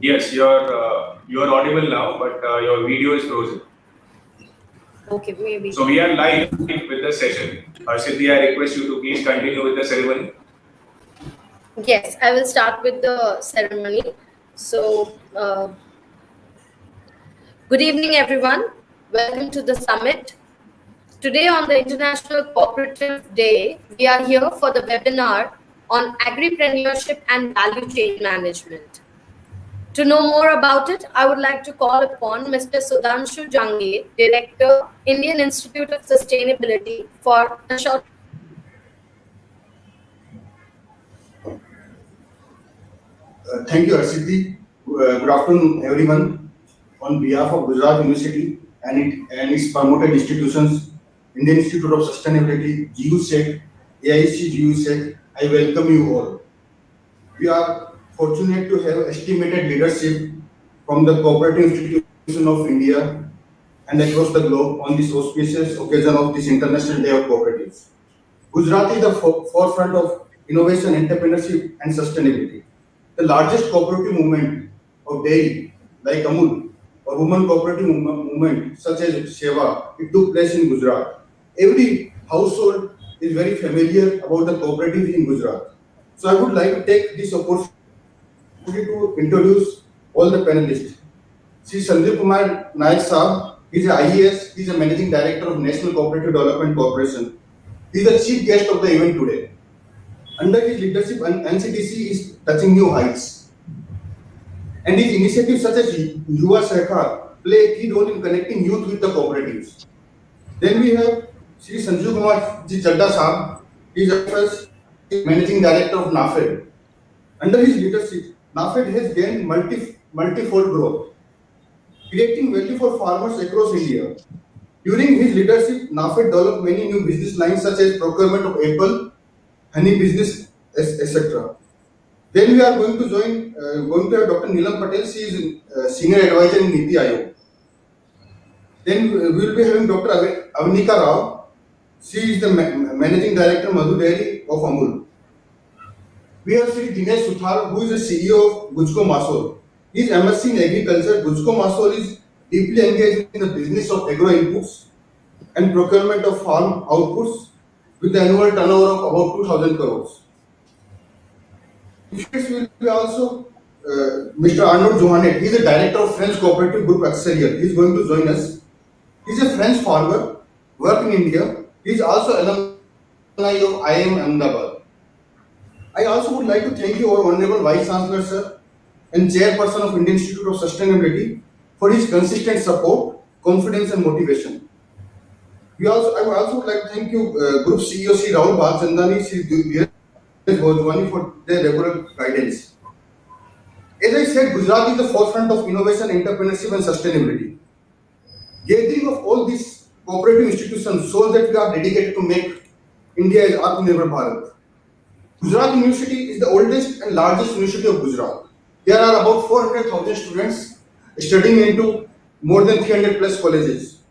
Yes, you're audible now, but your video is frozen. Okay, maybe. So we are live with the session. Siddhi, I request you to please continue with the ceremony. Yes, I will start with the ceremony. So, good evening, everyone. Welcome to the summit. Today, on the International Cooperative Day, we are here for the webinar on agripreneurship and value chain management. To know more about it, I would like to call upon Mr. Sudhanshu Jange, Director, Indian Institute of Sustainability, for a short. Thank you, Arshiti. Good afternoon, everyone. On behalf of Gujarat University and its promoted institutions, Indian Institute of Sustainability, GUSEC, AIC GUSEC, I welcome you all. We are fortunate to have estimated leadership from the Cooperative Institution of India and across the globe on this auspicious occasion of this International Day of Cooperatives. Gujarat is the forefront of innovation, entrepreneurship, and sustainability. The largest cooperative movement of dairy, like Amul, or women cooperative movement such as Seva, it took place in Gujarat. Every household is very familiar about the cooperatives in Gujarat. So I would like to take this opportunity to introduce all the panelists. Sri Sanjeev Kumar Naik Saab, he is a IIS, he is a Managing Director of National Cooperative Development Corporation. He is the chief guest of the event today. Under his leadership, NCDC is touching new heights. And his initiatives such as Yuva Sarkar play a key role in connecting youth with the cooperatives. Then we have Sri Sanjeev Kumar Ji Chadda Saab, he is Managing Director of NAFED. Under his leadership, NAFED has gained multifold growth, creating value for farmers across India. During his leadership, NAFED developed many new business lines such as procurement of apple, honey business, etc. Then we are going to have Dr. Neelam Patel. She is senior advisor in Niti Aayog. Then we will be having Dr. Avanika Rao. She is the managing director Madhu Dairy of Amul. We have Sri Dinesh Suthar, who is the CEO of Gujko Masol. He is MSc in agriculture. Gujko Masol is deeply engaged in the business of agro inputs and procurement of farm outputs with the annual turnover of about 2,000 crores. Next will be also Mr. Arnaud Johannet. He is the director of French Cooperative Group Axelier. He is going to join us. He is a French farmer, worked in India. He is also alumni of IIM Ahmedabad. I also would like to thank you, our Honorable Vice Chancellor, sir, and Chairperson of Indian Institute of Sustainability for his consistent support, confidence, and motivation. I would also like to thank you, Group CEO Sri Rahul Bhalchandani, Sri Dheeraj Bhojwani for their regular guidance. As I said, Gujarat is the forefront of innovation, entrepreneurship, and sustainability. Gathering of all these cooperative institutions shows that we are dedicated to make India as Atmanirbhar Bharat. Gujarat University is the oldest and largest university of Gujarat. There are about 400,000 students studying into more than 300 plus colleges.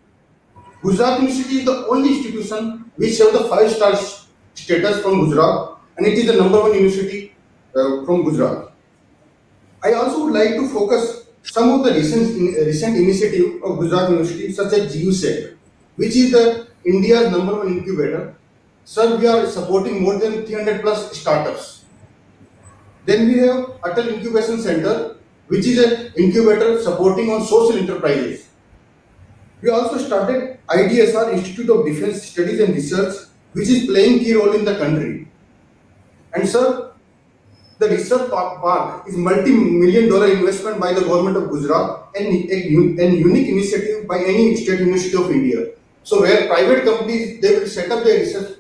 Gujarat University is the only institution which has the 5-star status from Gujarat, and it is the #1 university from Gujarat. I also would like to focus some of the recent initiative of Gujarat University, such as GUSEC, which is the India's #1 incubator. Sir, we are supporting more than 300 plus startups. Then we have Atal Incubation Center, which is an incubator supporting on social enterprises. We also started IDSR, Institute of Defense Studies and Research, which is playing key role in the country. And sir, the research park is multi-million-dollar investment by the government of Gujarat and a unique initiative by any state university of India. So where private companies, they will set up their research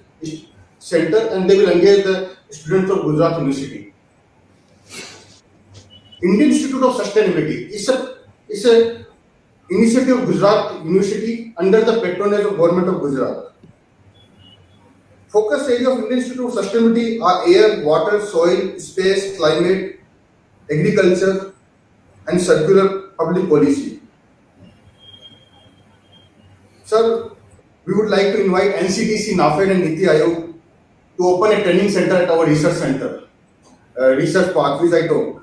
center and they will engage the students of Gujarat University. Indian Institute of Sustainability is a initiative of Gujarat University under the patronage of Government of Gujarat. Focus area of Indian Institute of Sustainability are air, water, soil, space, climate, agriculture, and circular public policy. Sir, we would like to invite NCDC, NAFED, and Niti Aayog to open a training center at our research center, research park, which I told.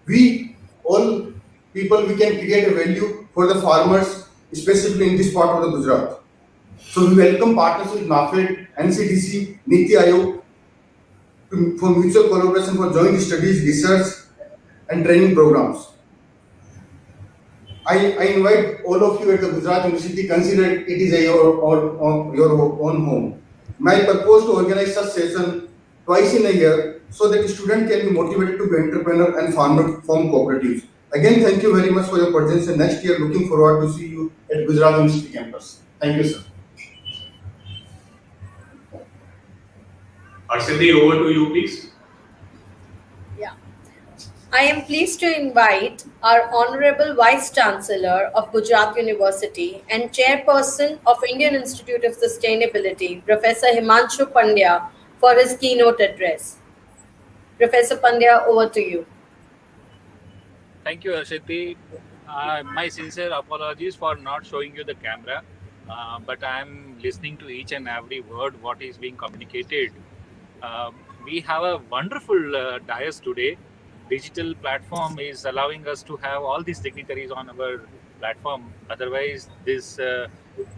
We all people, we can create a value for the farmers, specifically in this part of the Gujarat. So we welcome partners with NAFED, NCDC, Niti Aayog for mutual collaboration for joint studies, research, and training programs. I invite all of you at the Gujarat University, consider it is your own home. My purpose to organize such session twice in a year so that student can be motivated to be entrepreneur and farmer form cooperatives. Again, thank you very much for your presence and next year looking forward to see you at Gujarat University campus. Thank you, sir. Arshidi, over to you, please. Yeah. I am pleased to invite our Honorable Vice Chancellor of Gujarat University and Chairperson of Indian Institute of Sustainability, Professor Himanshu Pandya, for his keynote address. Professor Pandya, over to you. Thank you, Arshiti. My sincere apologies for not showing you the camera, but I'm listening to each and every word what is being communicated. We have a wonderful dais today. Digital platform is allowing us to have all these dignitaries on our platform. Otherwise, these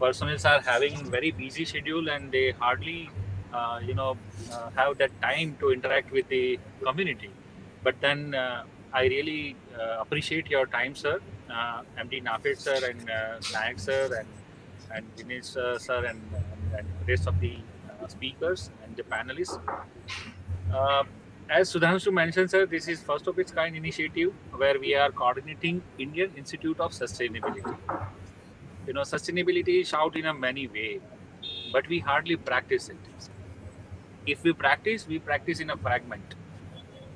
personnel are having very busy schedule and they hardly, have that time to interact with the community. But then I really appreciate your time, sir, MD Nafed sir and Nayak sir and Dinesh sir and rest of the speakers and the panelists. Uh, as Sudhanshu mentioned, sir, this is first of its kind initiative where we are coordinating Indian Institute of Sustainability. You know, sustainability is out in a many way, but we hardly practice it. If we practice in a fragment.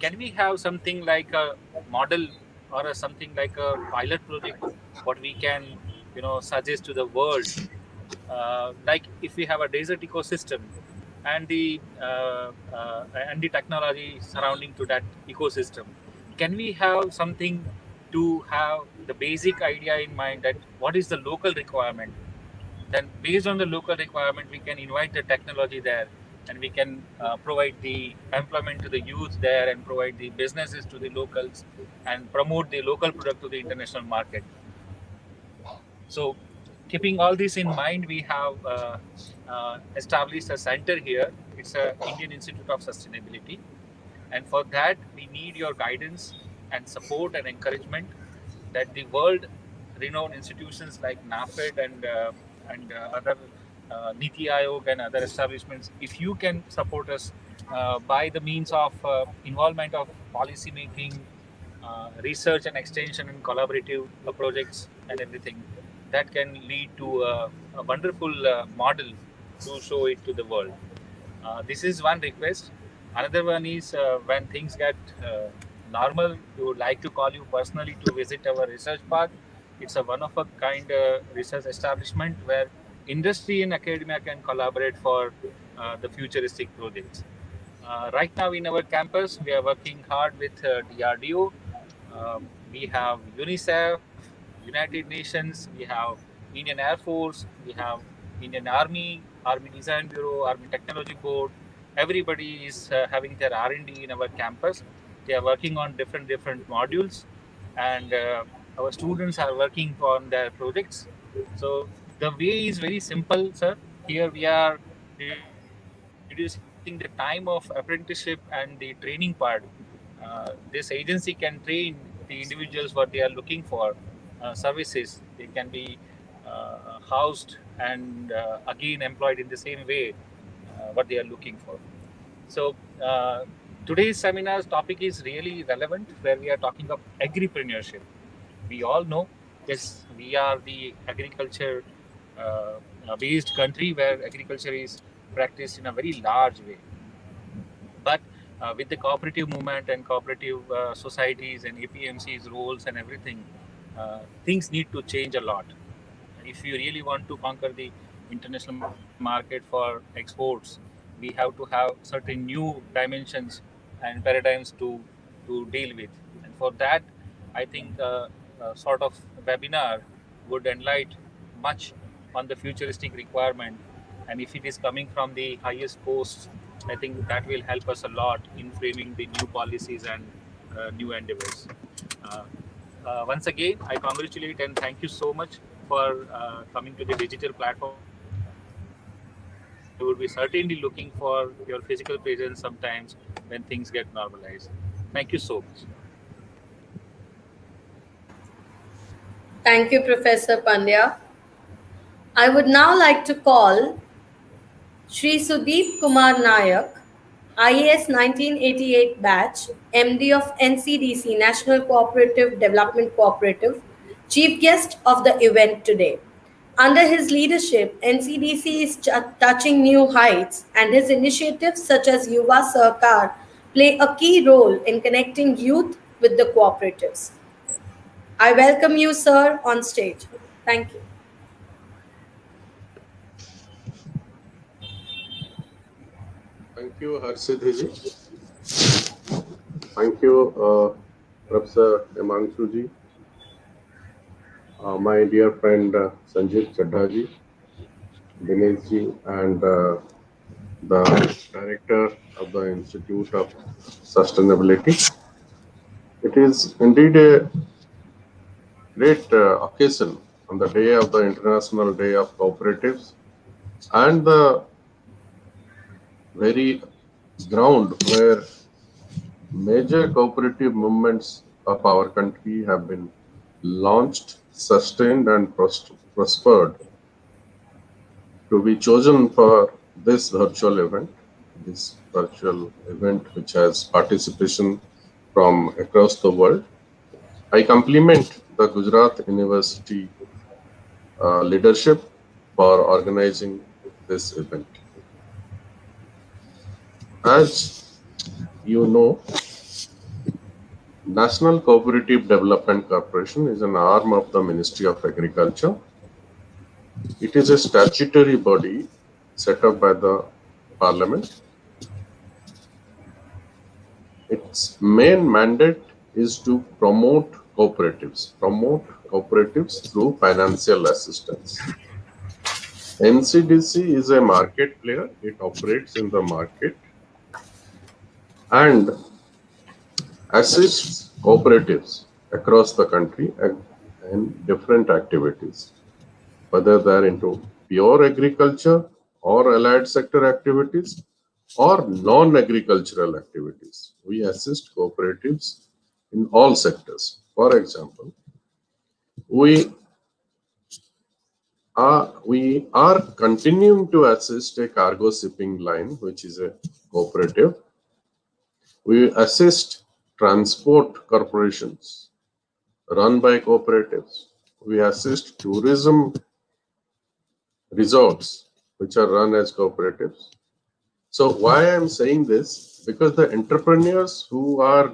Can we have something like a model or something like a pilot project? What we can, suggest to the world, like if we have a desert ecosystem and the technology surrounding to that ecosystem, can we have something to have the basic idea in mind that what is the local requirement? Then based on the local requirement, we can invite the technology there and we can provide the employment to the youth there and provide the businesses to the locals and promote the local product to the international market. So keeping all this in mind, we have established a center here. It's a Indian Institute of Sustainability, and for that we need your guidance and support and encouragement that the world renowned institutions like NAFED and other Niti Aayog and other establishments, if you can support us by the means of involvement of policy making, research and extension and collaborative projects and everything, that can lead to a wonderful model to show it to the world. This is one request. Another one is when things get normal, we would like to call you personally to visit our research park. It's a one of a kind research establishment where industry and academia can collaborate for the futuristic projects. Right now in our campus, we are working hard with DRDO. We have UNICEF, United Nations, we have Indian Air Force, we have Indian Army, Army Design Bureau, Army Technology Board. Everybody is having their R&D in our campus. They are working on different modules, and our students are working on their projects. So the way is very simple, sir. Here we are reducing the time of apprenticeship and the training part. This agency can train the individuals what they are looking for services. They can be housed and again employed in the same way what they are looking for. So today's seminar's topic is really relevant, where we are talking of agripreneurship. We all know, yes, we are the agriculture based country where agriculture is practiced in a very large way. But with the cooperative movement and cooperative societies and APMC's roles and everything, things need to change a lot. If you really want to conquer the international market for exports, we have to have certain new dimensions and paradigms to deal with. And for that, I think a sort of webinar would enlighten much on the futuristic requirement. And if it is coming from the highest posts, I think that will help us a lot in framing the new policies and new endeavors. Uh, Once again, I congratulate and thank you so much for coming to the digital platform. I would be certainly looking for your physical presence sometimes when things get normalized. Thank you so much. Thank you, Professor Pandya. I would now like to call Shri Sudeep Kumar Nayak, IIS 1988 batch, MD of NCDC, National Cooperative Development Cooperative, chief guest of the event today. Under his leadership, NCDC is touching new heights, and his initiatives such as Yuva Sarkar play a key role in connecting youth with the cooperatives. I welcome you, sir, on stage. Thank you. Thank you, Harshidhiji. Thank you, Professor Himanshuji, my dear friend Sanjeev Chadhaji, Dineshji, and the Director of the Institute of Sustainability. It is indeed a great occasion on the day of the International Day of Cooperatives and the very ground where major cooperative movements of our country have been launched, sustained, and prospered to be chosen for this virtual event. This virtual event, which has participation from across the world. I compliment the Gujarat University leadership for organizing this event. As you know, National Cooperative Development Corporation is an arm of the Ministry of Agriculture. It is a statutory body set up by the Parliament. Its main mandate is to promote cooperatives through financial assistance. NCDC is a market player. It operates in the market and assists cooperatives across the country in different activities, whether they're into pure agriculture or allied sector activities or non-agricultural activities. We assist cooperatives in all sectors. For example, we are continuing to assist a cargo shipping line, which is a cooperative. We assist transport corporations run by cooperatives. We assist tourism resorts which are run as cooperatives. So why I'm saying this? Because the entrepreneurs who are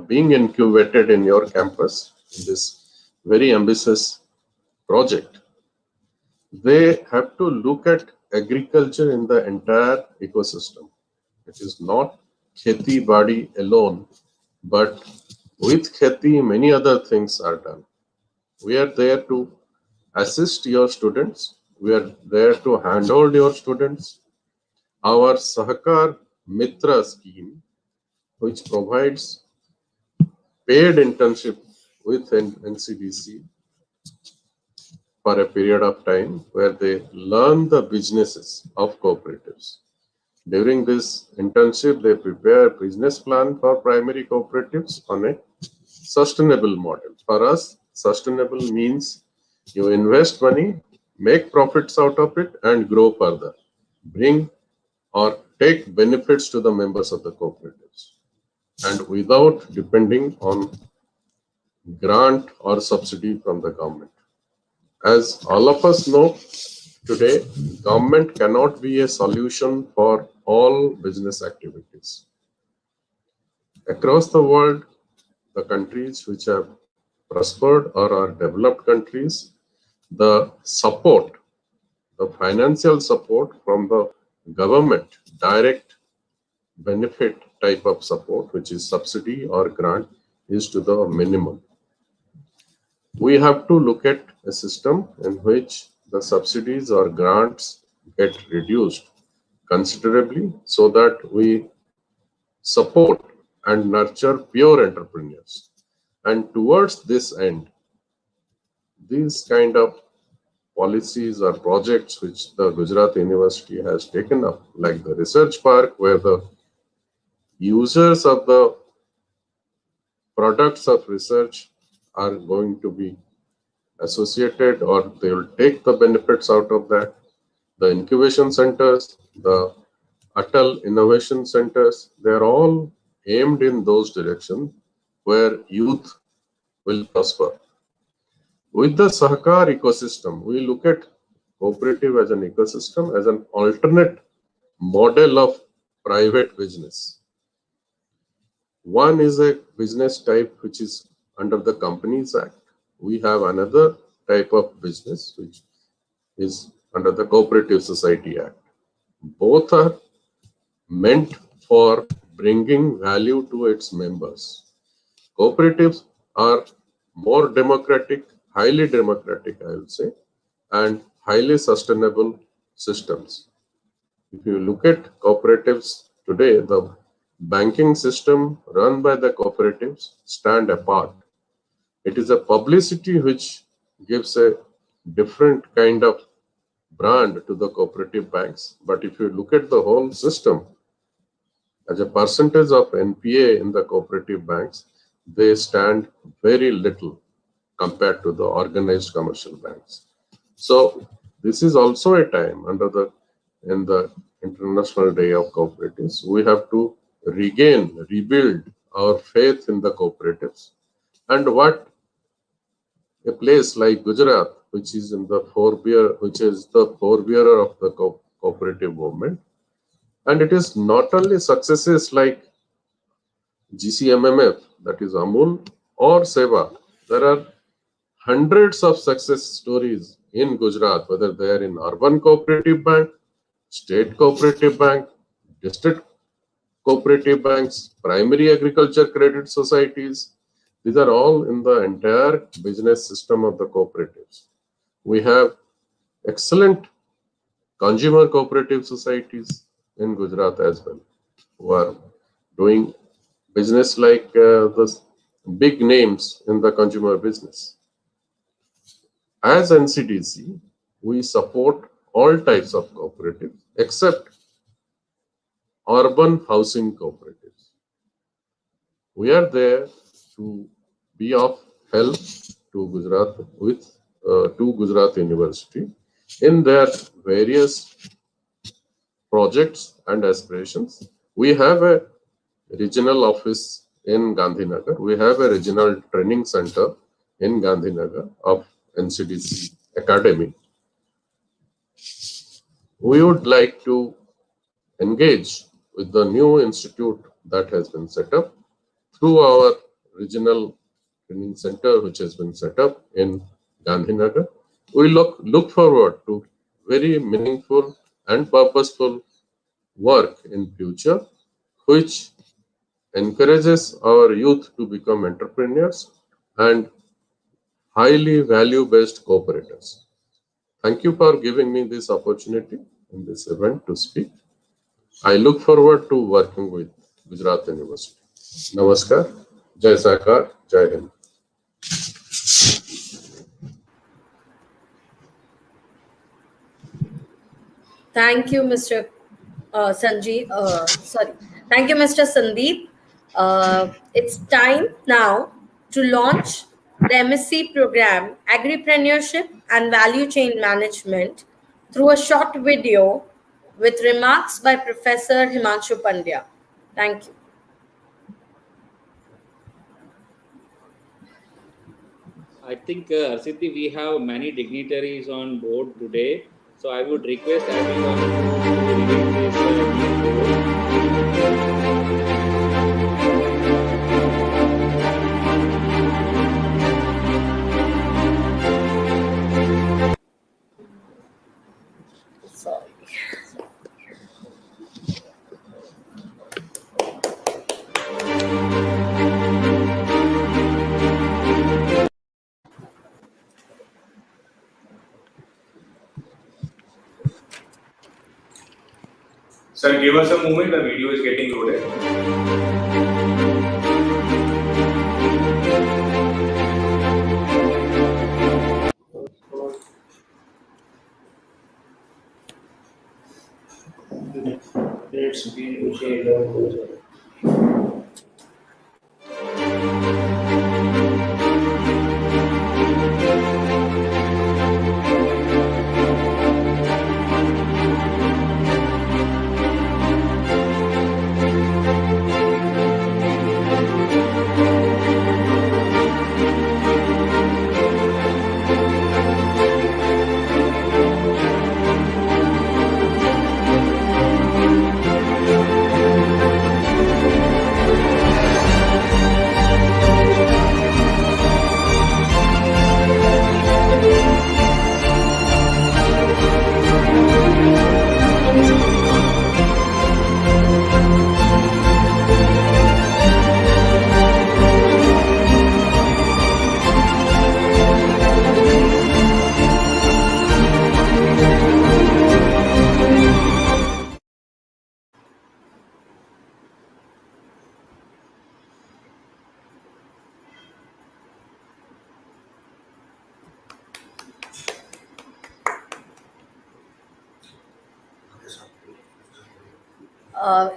being incubated in your campus, in this very ambitious project, they have to look at agriculture in the entire ecosystem. It is not kheti badi alone, but with kheti, many other things are done. We are there to assist your students. We are there to handhold your students. Our Sahakar Mitra scheme, which provides paid internship with NCDC for a period of time where they learn the businesses of cooperatives. During this internship, they prepare a business plan for primary cooperatives on a sustainable model. For us, sustainable means you invest money, make profits out of it, and grow further. Bring or take benefits to the members of the cooperatives, and without depending on grant or subsidy from the government. As all of us know, today, government cannot be a solution for all business activities. Across the world, the countries which have prospered or are developed countries, the support, the financial support from the government, direct benefit type of support, which is subsidy or grant, is to the minimum. We have to look at a system in which the subsidies or grants get reduced considerably so that we support and nurture pure entrepreneurs. And towards this end, these kind of policies or projects which the Gujarat University has taken up, like the research park, where the users of the products of research are going to be associated, or they will take the benefits out of that. The incubation centers, the Atal innovation centers, they are all aimed in those directions where youth will prosper. With the Sahakar ecosystem, we look at cooperative as an ecosystem, as an alternate model of private business. One is a business type which is under the Companies Act. We have another type of business which is under the Cooperative Society Act. Both are meant for bringing value to its members. Cooperatives are more democratic, highly democratic, I will say, and highly sustainable systems. If you look at cooperatives today, the banking system run by the cooperatives stand apart. It is a publicity which gives a different kind of brand to the cooperative banks. But if you look at the whole system, as a percentage of NPA in the cooperative banks, they stand very little compared to the organized commercial banks. So this is also a time in the International Day of Cooperatives, we have to rebuild our faith in the cooperatives. And what a place like Gujarat, which is the forebearer of the cooperative movement, and it is not only successes like GCMMF, that is Amul, or Seva. There are hundreds of success stories in Gujarat, whether they are in urban cooperative bank, state cooperative bank, district cooperative banks, primary agriculture credit societies. These are all in the entire business system of the cooperatives. We have excellent consumer cooperative societies in Gujarat as well, who are doing business like the big names in the consumer business. As NCDC, we support all types of cooperatives except urban housing cooperatives. We are there to be of help to Gujarat University in their various projects and aspirations. We have a regional office in Gandhinagar. We have a regional training center in Gandhinagar of NCDC Academy. We would like to engage with the new institute that has been set up through our regional training center, which has been set up in Gandhinagar. We look forward to very meaningful and purposeful work in future, which encourages our youth to become entrepreneurs and highly value-based cooperators. Thank you for giving me this opportunity in this event to speak. I look forward to working with Gujarat University. Namaskar, Jai Sahakar, Jai Hind. Thank you, Mr. Thank you, Mr. Sandeep. It's time now to launch the MSc program, Agripreneurship and Value Chain Management, through a short video with remarks by Professor Himanshu Pandya. Thank you. I think, Arsiddhi, we have many dignitaries on board today. So I would request everyone to read this Sorry. Sir, give us a moment. The video is getting loaded.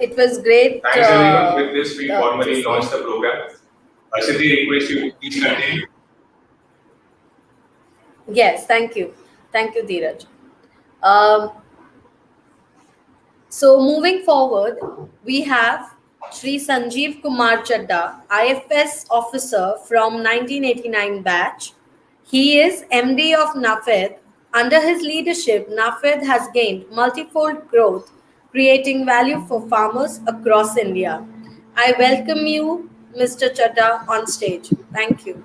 It was great. Thanks everyone. With this, we formally this launch the program. Siddhi, request you to please continue. Yes, thank you. Thank you, Dheeraj. Um, so moving forward, we have Shri Sanjeev Kumar Chadda, IFS officer from 1989 batch. He is MD of NAFED. Under his leadership, NAFED has gained multifold growth, creating value for farmers across India. I welcome you, Mr. Chadda, on stage. Thank you.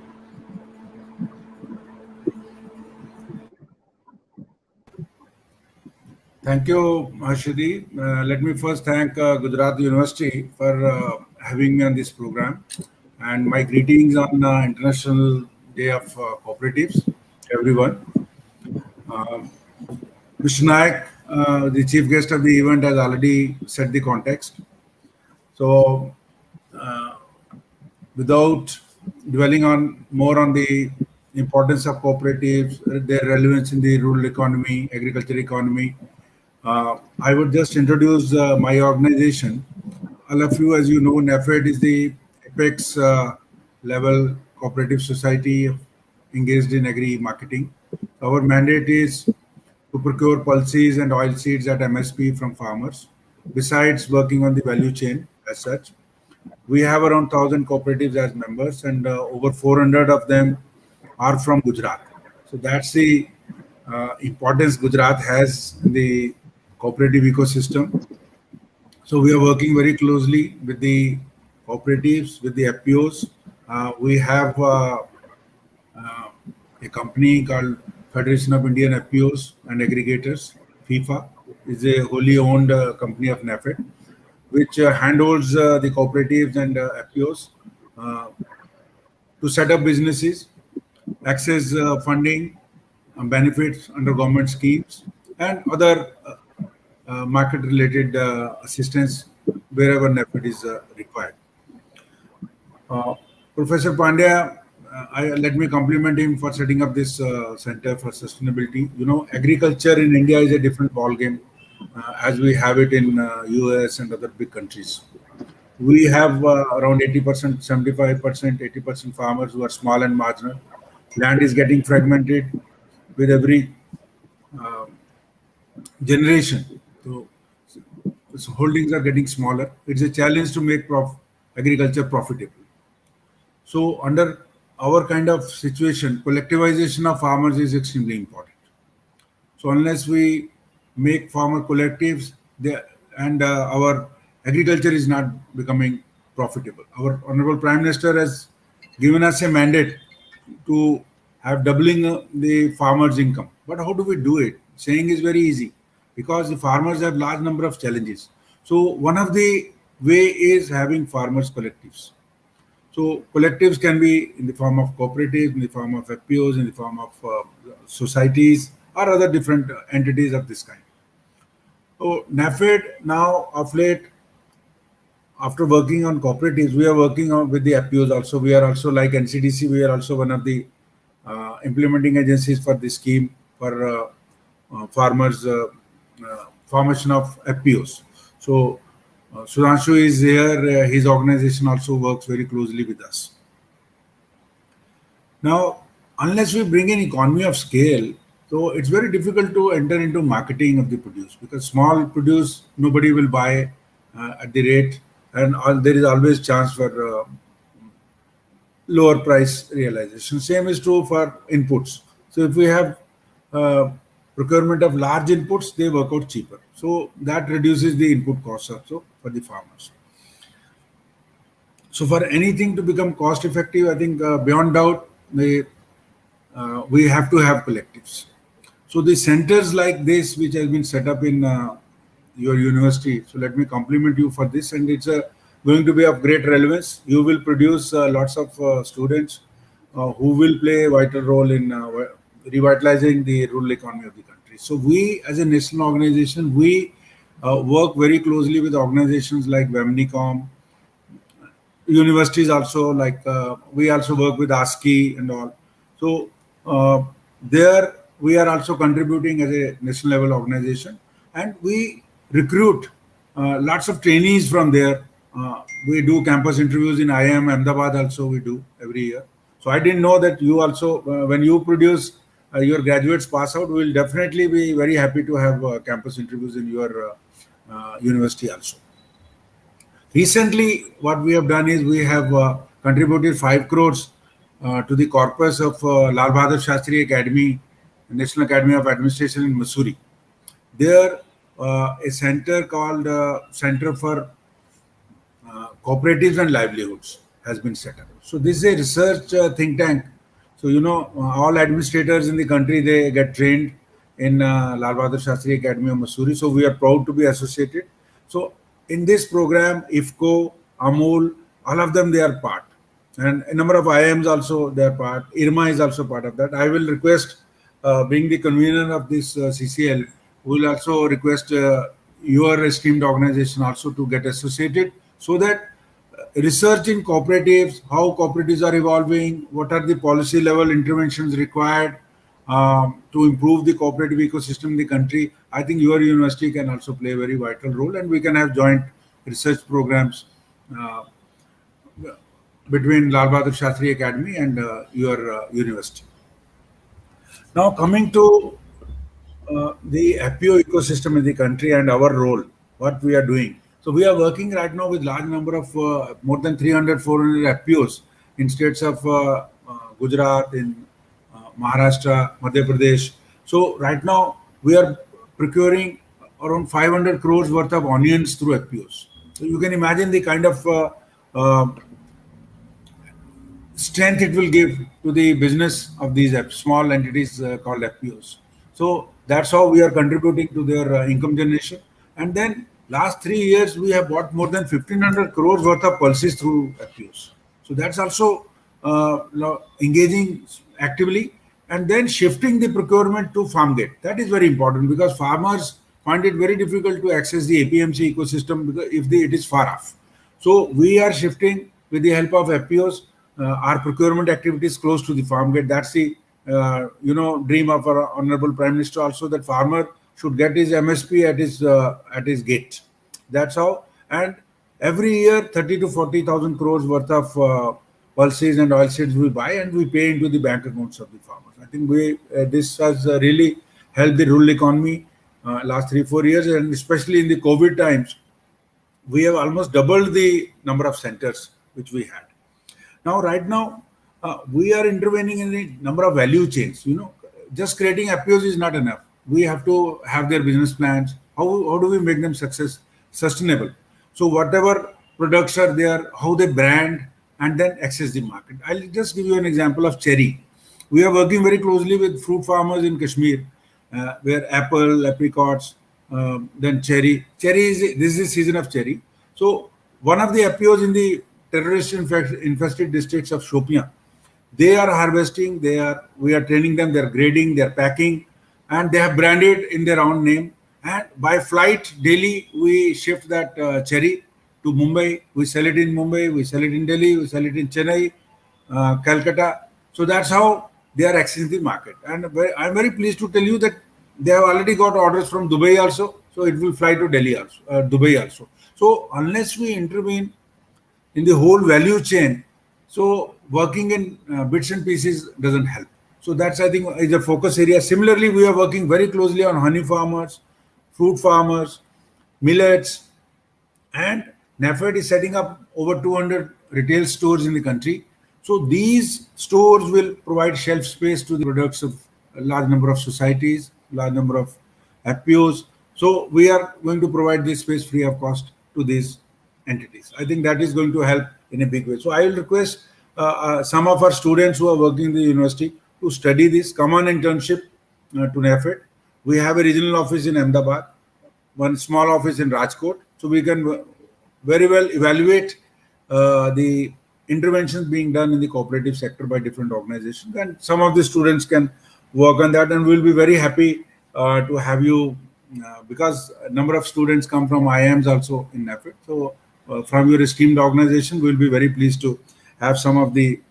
Thank you, Ashidi. Let me first thank Gujarat University for having me on this program, and my greetings on International Day of Cooperatives, everyone. Mr. Nayak, the chief guest of the event, has already set the context. So, without dwelling on more on the importance of cooperatives, their relevance in the rural economy, agriculture economy, I would just introduce my organization. All of you, as you know, NAFED is the apex level cooperative society engaged in agri marketing. Our mandate is to procure pulses and oil seeds at MSP from farmers, besides working on the value chain as such. We have around 1,000 cooperatives as members, and over 400 of them are from Gujarat. So that's the importance Gujarat has in the cooperative ecosystem. So we are working very closely with the cooperatives, with the FPOs. We have a company called Federation of Indian FPOs and Aggregators, FIFA, is a wholly owned company of NAFED, which handholds the cooperatives and FPOs to set up businesses, access funding, benefits under government schemes, and other market-related assistance wherever NAFED is required. Professor Pandya, let me compliment him for setting up this Center for Sustainability. You know, agriculture in India is a different ballgame as we have it in US and other big countries. We have around 80%, 75%, 80% farmers who are small and marginal. Land is getting fragmented with every uh, generation. So holdings are getting smaller. It's a challenge to make agriculture profitable. So under our kind of situation, collectivization of farmers is extremely important. So unless we make farmer collectives, and our agriculture is not becoming profitable. Our Honorable Prime Minister has given us a mandate to have doubling the farmers' income. But how do we do it? Saying is very easy because the farmers have large number of challenges. So one of the way is having farmers collectives. So collectives can be in the form of cooperatives, in the form of FPOs, in the form of societies, or other different entities of this kind. So NAFED now of late, after working on cooperatives, we are working on with the FPOs also. We are also like NCDC. We are also one of the implementing agencies for this scheme for farmers formation of FPOs. So Sudhanshu is here. His organization also works very closely with us. Now, unless we bring in economy of scale, so it's very difficult to enter into marketing of the produce, because small produce nobody will buy at the rate, and there is always chance for lower price realization. Same is true for inputs. So if we have uh, procurement of large inputs, they work out cheaper. So that reduces the input costs also for the farmers. So for anything to become cost effective, I think beyond doubt, we have to have collectives. So the centers like this, which has been set up in your university, so let me compliment you for this, and it's going to be of great relevance. You will produce lots of students who will play a vital role in revitalizing the rural economy of the country. So we, as a national organization, we work very closely with organizations like WEMNICOM, universities also, like we also work with ASCII and all. So there we are also contributing as a national level organization, and we recruit lots of trainees from there. We do campus interviews in IIM Ahmedabad also, we do every year. So I didn't know that you also, when you produce your graduates pass out, we will definitely be very happy to have campus interviews in your university also. Recently, what we have done is we have contributed 5 crores to the corpus of Lal Bahadur Shastri Academy, National Academy of Administration in Missouri. There, a center called Center for Cooperatives and Livelihoods has been set up. So this is a research think tank. So all administrators in the country, they get trained in Lal Bahadur Shastri Academy of Missouri. So we are proud to be associated. So in this program, IFCO, AMUL, all of them, they are part, and a number of IIMs also, they are part. IRMA is also part of that. I will request, being the convener of this CCL, we will also request your esteemed organization also to get associated, so that research in cooperatives, how cooperatives are evolving, what are the policy level interventions required to improve the cooperative ecosystem in the country. I think your university can also play a very vital role, and we can have joint research programs uh, between Lal Bahadur Shastri Academy and your university. Now, coming to the FPO ecosystem in the country and our role, what we are doing. So we are working right now with large number of more than 300, 400 FPOs in states of Gujarat, in Maharashtra, Madhya Pradesh. So right now we are procuring around 500 crores worth of onions through FPOs. So you can imagine the kind of uh, strength it will give to the business of these small entities called FPOs. So that's how we are contributing to their income generation. And then last 3 years, we have bought more than 1,500 crores worth of pulses through FPOs. So that's also engaging actively, and then shifting the procurement to farm gate. That is very important, because farmers find it very difficult to access the APMC ecosystem because it is far off. So we are shifting with the help of FPOs our procurement activities close to the farm gate. That's the dream of our honorable Prime Minister also, that farmer should get his MSP at his gate. That's how. And every year 30 to 40,000 crores worth of pulses and oilseeds we buy, and we pay into the bank accounts of the farmers. I think this has really helped the rural economy last 3-4 years, and especially in the COVID times, we have almost doubled the number of centers which we had. Now, right now, we are intervening in a number of value chains. Just creating FPOs is not enough. We have to have their business plans. How do we make them sustainable? So whatever products are there, how they brand, and then access the market. I'll just give you an example of cherry. We are working very closely with fruit farmers in Kashmir, where apple, apricots, then cherry. This is the season of cherry. So one of the FPOs in the terrorist infested districts of Shopian, they are harvesting. We are training them. They are grading. They are packing, and they have branded in their own name. And by flight daily, we shift that cherry to Mumbai. We sell it in Mumbai. We sell it in Delhi. We sell it in Chennai, Calcutta. So that's how they are accessing the market. And I'm very pleased to tell you that they have already got orders from Dubai also. So it will fly to Delhi also, Dubai also. So unless we intervene in the whole value chain, so working in bits and pieces doesn't help. So that's, I think, is a focus area. Similarly, we are working very closely on honey farmers, fruit farmers, millets, and NAFED is setting up over 200 retail stores in the country. So these stores will provide shelf space to the products of a large number of societies, large number of FPOs. So we are going to provide this space free of cost to these entities. I think that is going to help in a big way. So I will request some of our students who are working in the university to study this, come on internship to NAFED. We have a regional office in Ahmedabad, one small office in Rajkot. So we can very well evaluate the interventions being done in the cooperative sector by different organizations, and some of the students can work on that, and we'll be very happy to have you because a number of students come from IIMs also in NAFED. So from your esteemed organization, we'll be very pleased to have some of the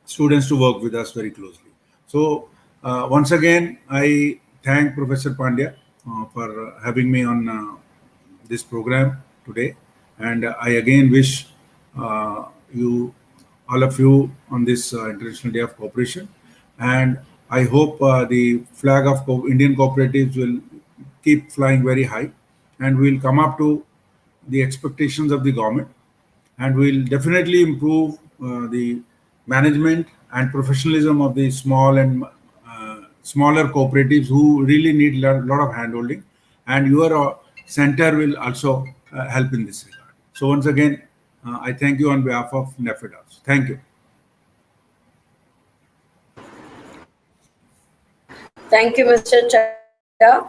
students to work with us very closely. So once again, I thank Professor Pandya for having me on this program today, and I again wish you, all of you, on this International Day of Cooperation, and I hope the flag of Indian cooperatives will keep flying very high, and we'll come up to the expectations of the government, and we'll definitely improve the management and professionalism of the small and smaller cooperatives who really need a lot of handholding, and your center will also help in this regard. So once again, I thank you on behalf of NAFED. Thank you. Thank you, Mr. Chadha.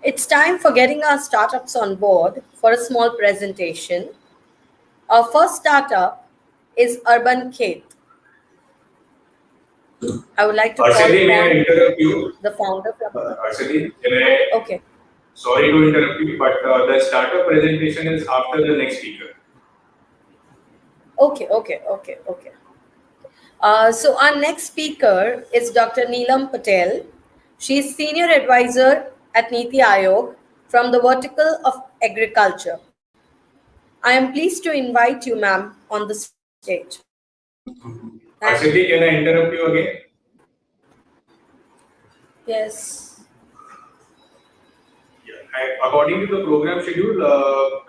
It's time for getting our startups on board for a small presentation. Our first startup is Urban Khet. I would like to call Arshadi, may I interrupt you? the founder. Arshadi, can I? Okay. Sorry to interrupt you, but the startup presentation is after the next speaker. Okay. So our next speaker is Dr. Neelam Patel. She is Senior Advisor at Niti Aayog from the vertical of agriculture. I am pleased to invite you, ma'am, on the stage. Arshadi, can I interrupt you again? Yes. Yeah. According to the program schedule,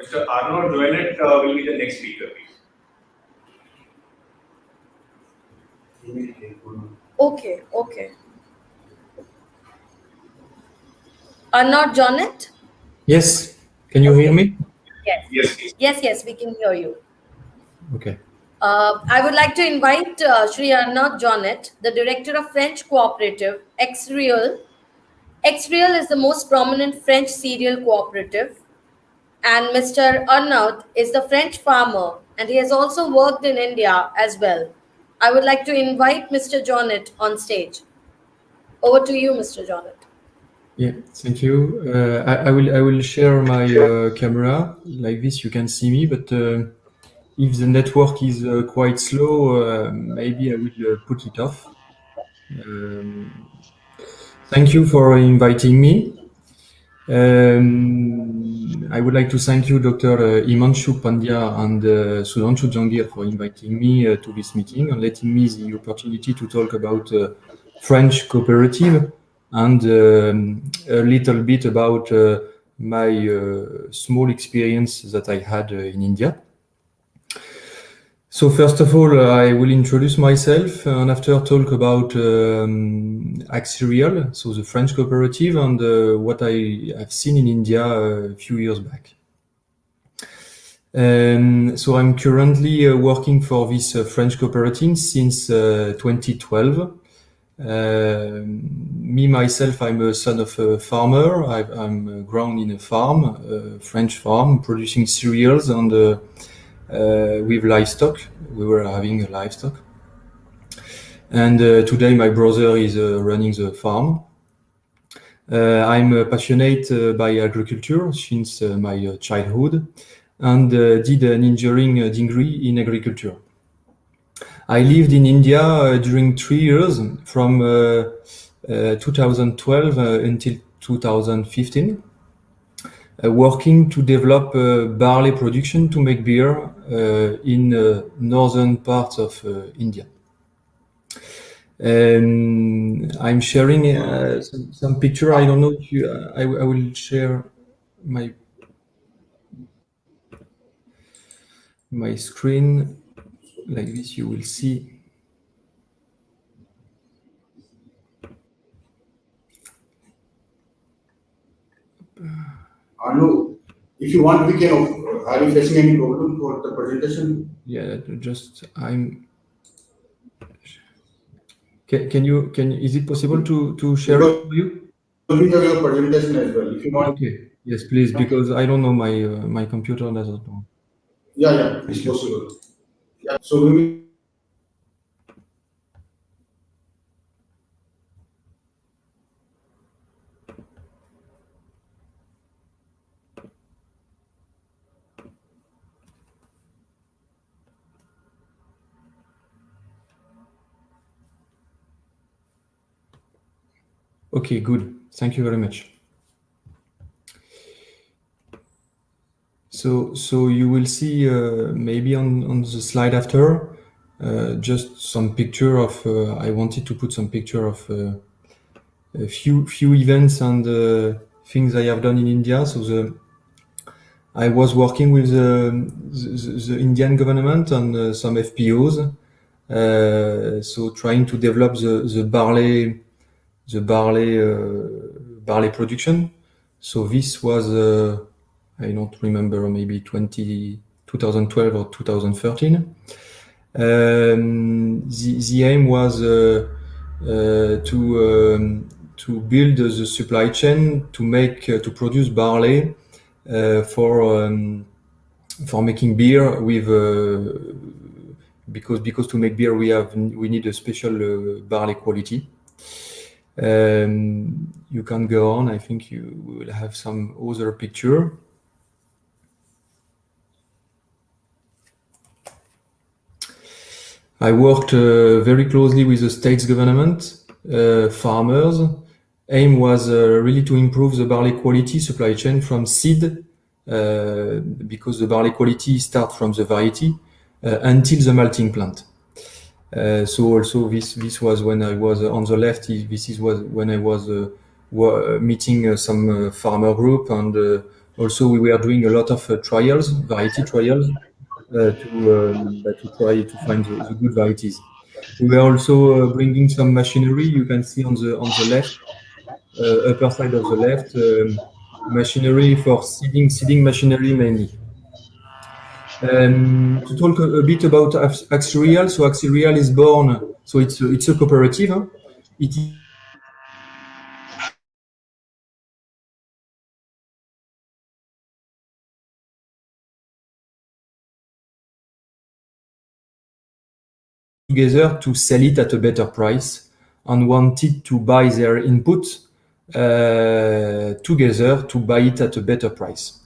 Mr. Arnold Joannet will be the next speaker, please. Okay. Arnold Joannet? Yes. Can you hear me? Yes, please. Yes, we can hear you. Okay. I would like to invite Shri Arnaud Joannet, the director of French Cooperative, X-Real. X-Real is the most prominent French cereal cooperative, and Mr. Arnaud is the French farmer, and he has also worked in India as well. I would like to invite Mr. Joannet on stage. Over to you, Mr. Joannet. Yeah, thank you. I will share my camera like this. You can see me, but if the network is quite slow, maybe I will put it off. Thank you for inviting me. I would like to thank you, Dr. Himanshu Pandya and Sudhanshu Jangir, for inviting me to this meeting and letting me the opportunity to talk about French cooperative and a little bit about my small experience that I had in India. So first of all, I will introduce myself and after talk about Axerial, so the French cooperative, and what I have seen in India a few years back. So I'm currently working for this French cooperative since 2012. Me, myself, I'm a son of a farmer. I'm grown in a farm, a French farm, producing cereals and with livestock. We were having a livestock. And today my brother is running the farm. I'm passionate by agriculture since my childhood and did an engineering degree in agriculture. I lived in India during 3 years from 2012 until 2015. working to develop barley production to make beer in northern parts of India. I'm sharing some picture. I don't know if you. I will share my screen like this. You will see. Arno, if you want, we can. Are you facing any problem for the presentation? Yeah, just I'm. Can you? Is it possible to share it for you? We have your presentation as well. If you want. Okay. Yes, please, because I don't know my computer doesn't know. Yeah, it's possible. Yeah. So we will. Okay, good. Thank you very much. So you will see maybe on the slide after just some picture of. I wanted to put some picture of a few events and things I have done in India. So I was working with the Indian government and some FPOs. So trying to develop the barley production. So this was I don't remember, maybe 2012 or 2013. The aim was to build the supply chain to produce barley for making beer with because to make beer we need a special barley quality. You can go on. I think you will have some other picture. I worked very closely with the state's government, farmers. Aim was really to improve the barley quality supply chain from seed, because the barley quality starts from the variety until the malting plant. So also this was when I was on the left. This was when I was meeting some farmer group, and also we were doing a lot of trials, variety trials, to try to find the good varieties. We were also bringing some machinery. You can see on the left, upper side of the left, machinery for seeding machinery mainly. To talk a bit about Axerial. So Axerial is born. So it's a cooperative. Huh? It together to sell it at a better price and wanted to buy their input together to buy it at a better price.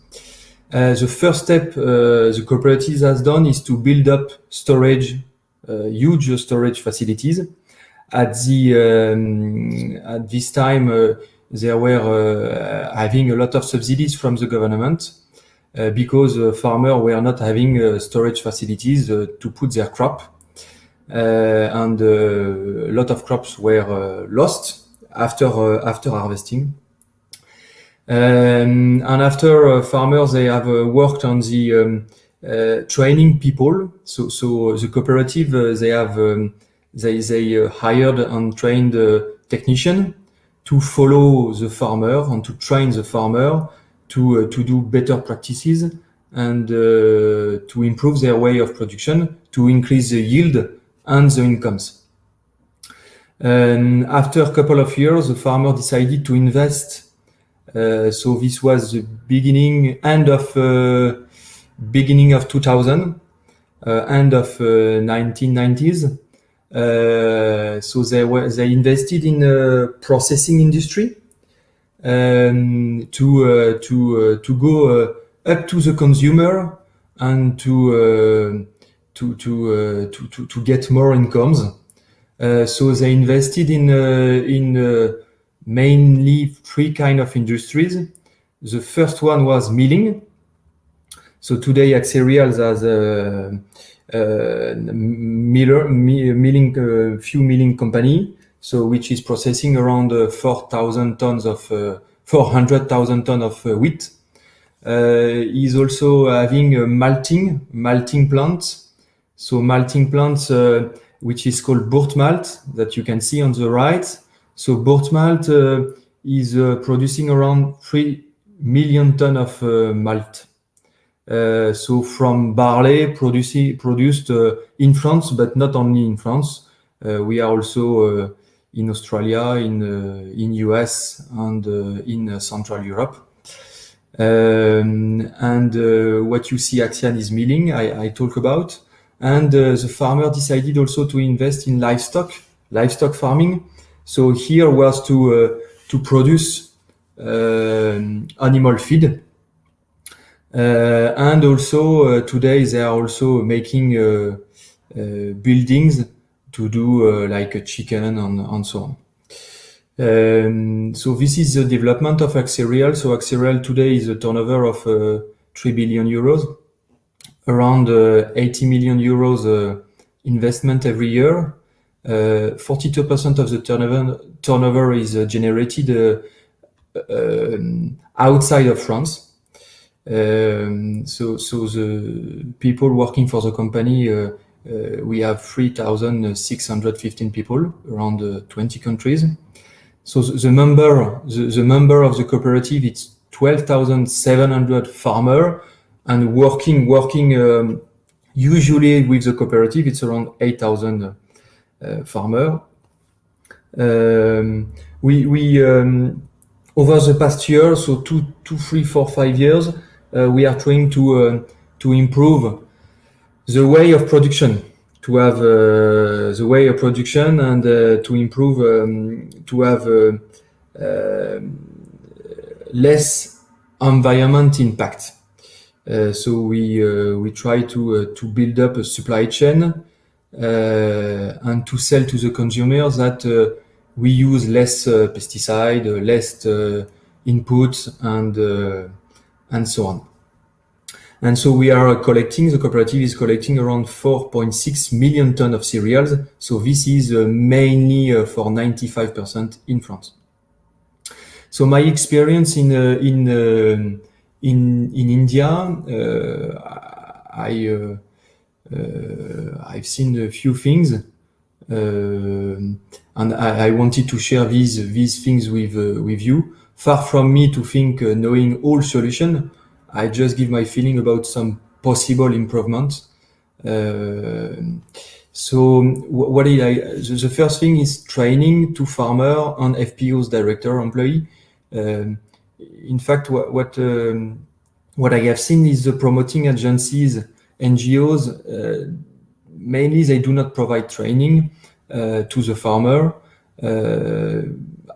The first step the cooperative has done is to build up storage, huge storage facilities. At this time, they were having a lot of subsidies from the government because farmers were not having storage facilities to put their crop. And a lot of crops were lost after harvesting. And after farmers, they have worked on the training people. So the cooperative, they have they hired and trained technician to follow the farmer and to train the farmer to do better practices and to improve their way of production, to increase the yield and the incomes. After a couple of years, the farmer decided to invest. So this was the end of 2000, end of 1990s. So they invested in processing industry to go up to the consumer and to get more incomes. So they invested in mainly three kind of industries. The first one was milling. So today, Axerials has a few milling company, so which is processing around 400,000 tons of wheat. Is also having a malting plants. So malting plants, which is called Burt malt, that you can see on the right. So Burt malt is producing around 3 million tons of malt. So from barley produced in France, but not only in France. We are also in Australia, in US, and in Central Europe. What you see Axian is milling, I talk about. And the farmer decided also to invest in livestock farming. So here was to produce animal feed. And also today they are also making buildings to do like a chicken and so on. So this is the development of Axerial. So Axerial today is a turnover of 3 billion euros, around 80 million euros investment every year. 42% of the turnover is generated outside of France. So the people working for the company, we have 3,615 people around 20 countries. So the member of the cooperative, it's 12,700 farmers, and working usually with the cooperative, it's around 8,000 farmers. We over the past year, so 2, 3, 4, 5 years, we are trying to improve the way of production, to have the way of production, and to improve, to have less environment impact. So we try to build up a supply chain and to sell to the consumers that we use less pesticide, less input, and so on. And so we are collecting, the cooperative is collecting around 4.6 million tons of cereals. So this is mainly for 95% in France. So my experience in India, I've seen a few things, and I wanted to share these things with you. Far from me to think knowing all solution, I just give my feeling about some possible improvements. So what did the first thing is training to farmer and FPO's director employee. In fact, what I have seen is the promoting agencies, NGOs, mainly they do not provide training to the farmer.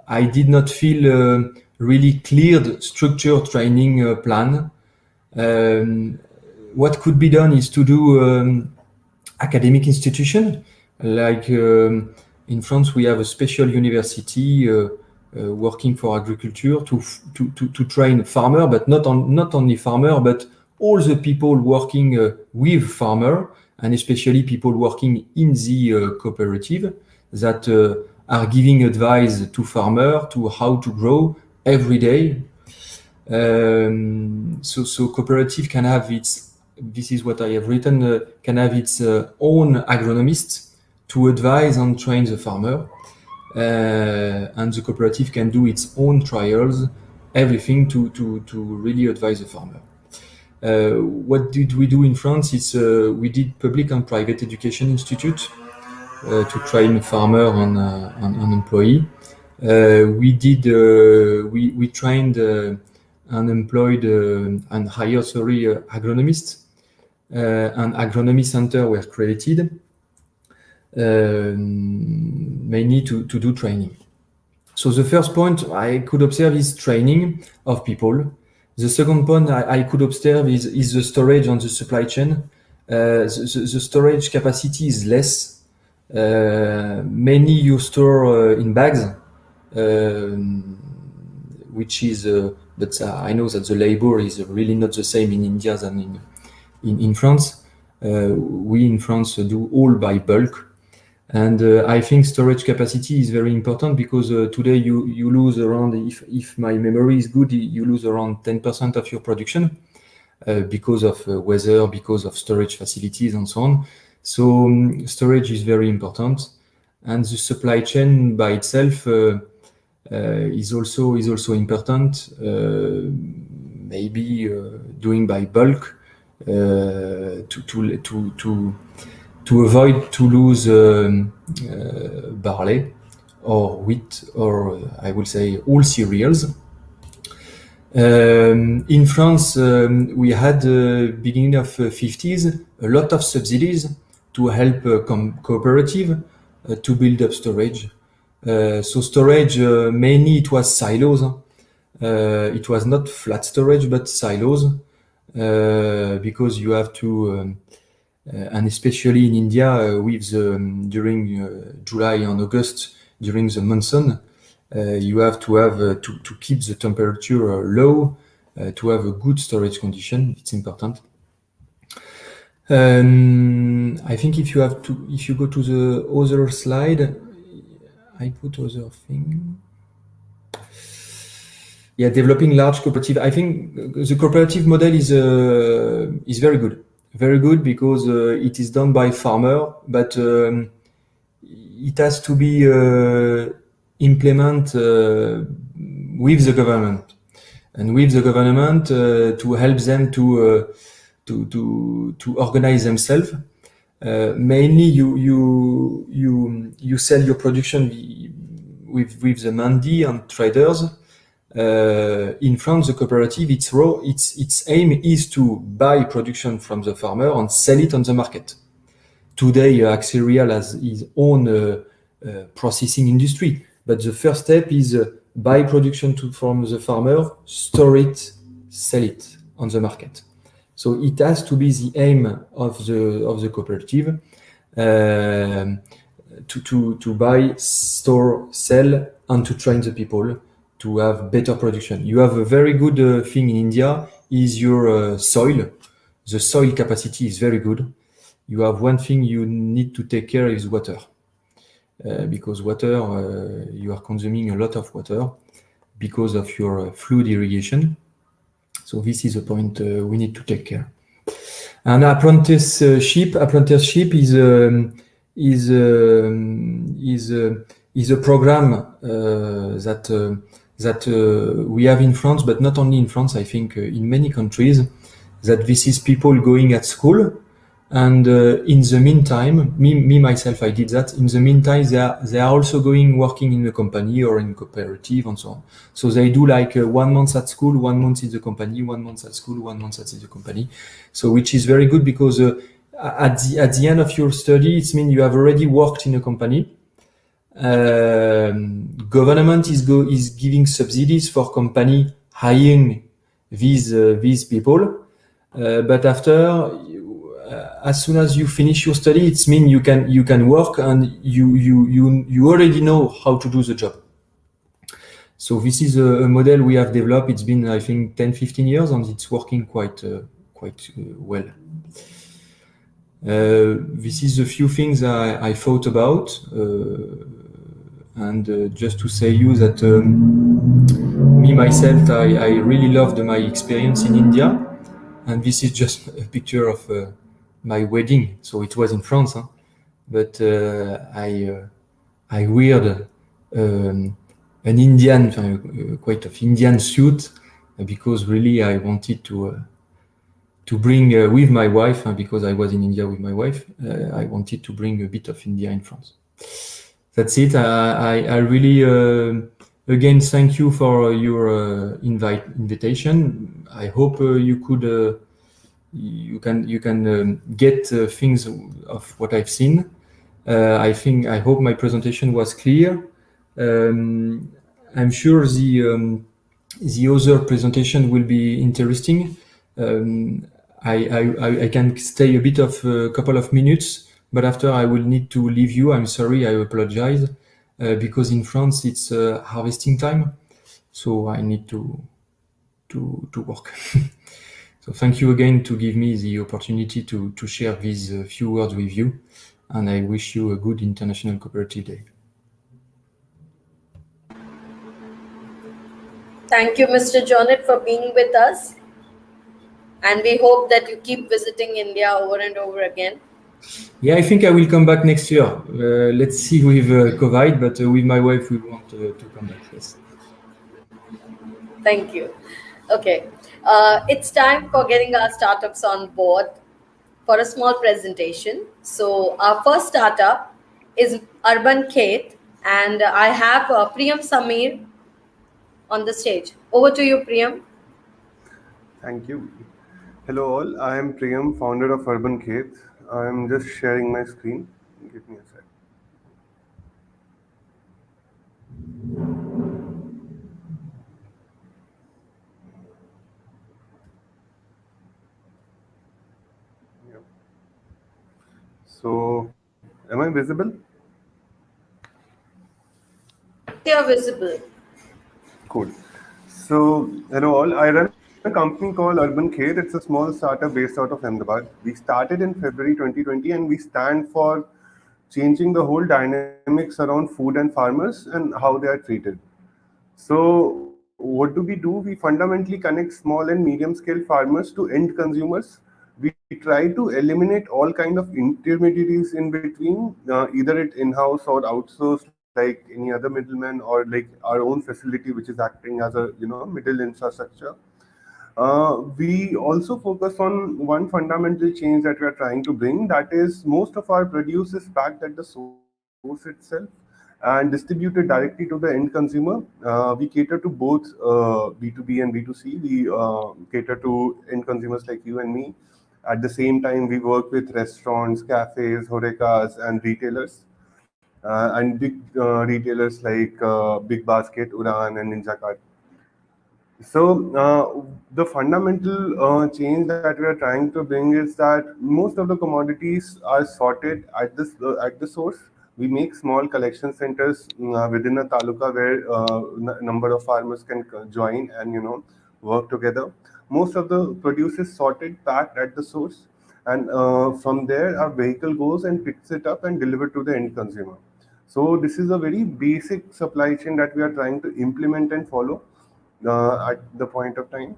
I did not feel really cleared structured training plan. What could be done is to do academic institution, like in France we have a special university working for agriculture to train farmer, but not only farmer, but all the people working with farmer, and especially people working in the cooperative that are giving advice to farmer to how to grow every day. So cooperative can have its, this is what I have written, can have its own agronomist to advise and train the farmer. And the cooperative can do its own trials, everything to really advise the farmer. What did we do in France? We did public and private education institute to train farmer and employee. We trained and employed and hired agronomists. And agronomy center were created mainly to do training. So the first point I could observe is training of people. The second point I could observe is the storage on the supply chain. The storage capacity is less. Mainly you store in bags, which is but I know that the labor is really not the same in India than in France. We in France do all by bulk. And I think storage capacity is very important because today you lose around, if my memory is good, you lose around 10% of your production because of weather, because of storage facilities and so on. So storage is very important, and the supply chain by itself is also important. Maybe doing by bulk to avoid to lose barley or wheat, or I will say all cereals. In France, we had beginning of 50s a lot of subsidies to help cooperative to build up storage. So storage, mainly it was silos. It was not flat storage, but silos, because you have to, and especially in India, with during July and August, during the monsoon, you have to have to keep the temperature low, to have a good storage condition. It's important. I think if you go to the other slide, I put other thing. Yeah, developing large cooperative. I think the cooperative model is very good because it is done by farmer, but it has to be implemented with the government, and with the government to help them to organize themselves. Mainly, you sell your production with the mandi and traders. In France, the cooperative, its aim is to buy production from the farmer and sell it on the market. Today, Axerial has its own processing industry, but the first step is buy production from the farmer, store it, sell it on the market. So it has to be the aim of the cooperative, to buy, store, sell, and to train the people to have better production. You have a very good thing in India is your soil. The soil capacity is very good. You have one thing you need to take care is water, because water, you are consuming a lot of water because of your flood irrigation. So this is a point we need to take care. And apprenticeship is a program that we have in France, but not only in France. I think in many countries, that this is people going at school, and in the meantime, me myself, I did that. In the meantime, they are also working in a company or in cooperative and so on. So they do like 1 month at school, 1 month in the company, 1 month at school, 1 month at the company. So which is very good because at the end of your study, it means you have already worked in a company. Government is giving subsidies for company hiring these people, but after, as soon as you finish your study, it means you can work, and you already know how to do the job. So this is a model we have developed. It's been, I think, 10-15 years, and it's working quite well. This is a few things I thought about, and just to say you that me myself, I really loved my experience in India, and this is just a picture of my wedding. So it was in France, huh? But I weared an Indian, quite of Indian suit, because really I wanted to bring with my wife, because I was in India with my wife, I wanted to bring a bit of India in France. That's it. I really again thank you for your invitation. I hope you can get things of what I've seen. I hope my presentation was clear. I'm sure the other presentation will be interesting. I can stay a bit of a couple of minutes, but after I will need to leave you. I'm sorry, I apologize, because in France it's harvesting time, so I need to to work. So thank you again to give me the opportunity to share these few words with you, and I wish you a good International Cooperative Day. Thank you, Mr. Jonet, for being with us. And we hope that you keep visiting India over and over again. Yeah, I think I will come back next year. Let's see with COVID, but with my wife, we want to come back. Yes. Thank you. Okay. It's time for getting our startups on board for a small presentation. So, our first startup is Urban Khet, and I have Priyam Samir on the stage. Over to you, Priyam. Thank you. Hello all, I am Priyam, founder of Urban Khet. I am just sharing my screen. Give me a sec. Yep. So, am I visible? They are visible. Cool. So, hello all. I run a company called Urban Khet. It's a small startup based out of Ahmedabad. We started in February 2020 and we stand for changing the whole dynamics around food and farmers and how they are treated. So, what do? We fundamentally connect small and medium scale farmers to end consumers. We try to eliminate all kind of intermediaries in between, either it in-house or outsourced, like any other middleman, or like our own facility, which is acting as a middle infrastructure. We also focus on one fundamental change that we are trying to bring. That is, most of our produce is packed at the source itself and distributed directly to the end consumer. We cater to both B2B and B2C. We cater to end consumers like you and me. At the same time, we work with restaurants, cafes, horecas, and retailers. And big retailers like Big Basket, Udan, and Ninja Cart. So the fundamental change that we are trying to bring is that most of the commodities are sorted at the source. We make small collection centers within a taluka where number of farmers can join and work together. Most of the produce is sorted, packed at the source, and from there our vehicle goes and picks it up and deliver to the end consumer. So this is a very basic supply chain that we are trying to implement and follow at the point of time.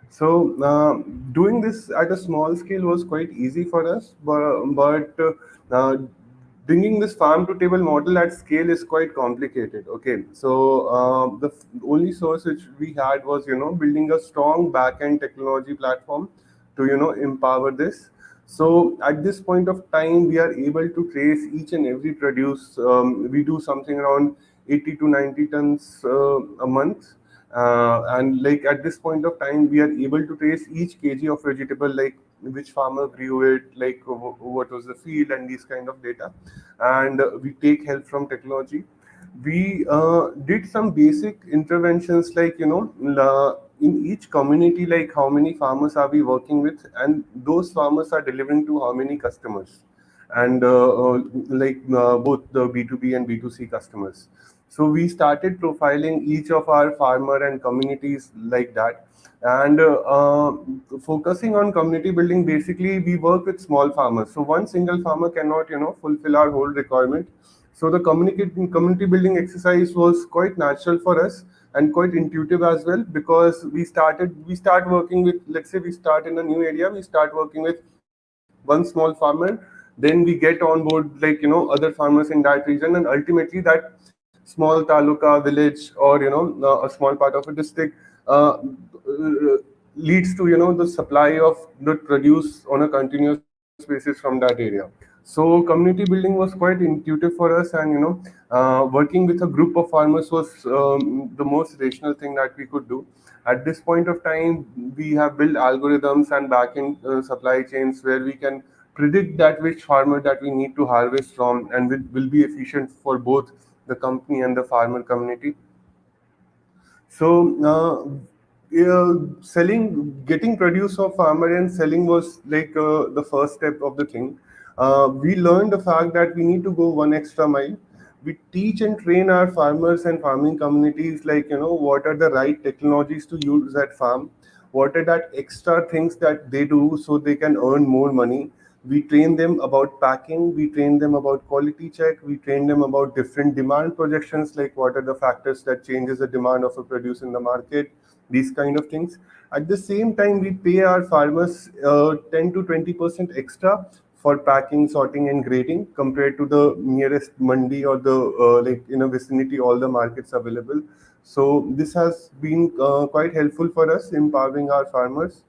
So doing this at a small scale was quite easy for us, but bringing this farm to table model at scale is quite complicated. Okay, so the only source which we had was building a strong back-end technology platform to empower this. So at this point of time, we are able to trace each and every produce. We do something around 80 to 90 tons a month. And like at this point of time, we are able to trace each kg of vegetable, like which farmer grew it, like what was the field, and these kind of data. And we take help from technology. We did some basic interventions, like in each community, like how many farmers are we working with, and those farmers are delivering to how many customers, and both the B2B and B2C customers. So we started profiling each of our farmer and communities like that, and focusing on community building. Basically, we work with small farmers. So one single farmer cannot, fulfill our whole requirement. So the community building exercise was quite natural for us and quite intuitive as well, because we start working with, let's say we start in a new area, we start working with one small farmer, then we get on board like other farmers in that region, and ultimately that small taluka, village, or a small part of a district leads to the supply of the produce on a continuous basis from that area. So community building was quite intuitive for us, and working with a group of farmers was the most rational thing that we could do. At this point of time, we have built algorithms and backend supply chains where we can predict that which farmer that we need to harvest from, and will be efficient for both the company and the farmer community. So getting produce of farmer and selling was like the first step of the thing. We learned the fact that we need to go one extra mile. We teach and train our farmers and farming communities, like, what are the right technologies to use at farm, what are that extra things that they do so they can earn more money. We train them about packing, we train them about quality check, we train them about different demand projections, like what are the factors that changes the demand of a produce in the market, these kind of things. At the same time, we pay our farmers 10 to 20% extra for packing, sorting, and grading compared to the nearest mandi or the like in a vicinity all the markets available. So this has been quite helpful for us empowering our farmers.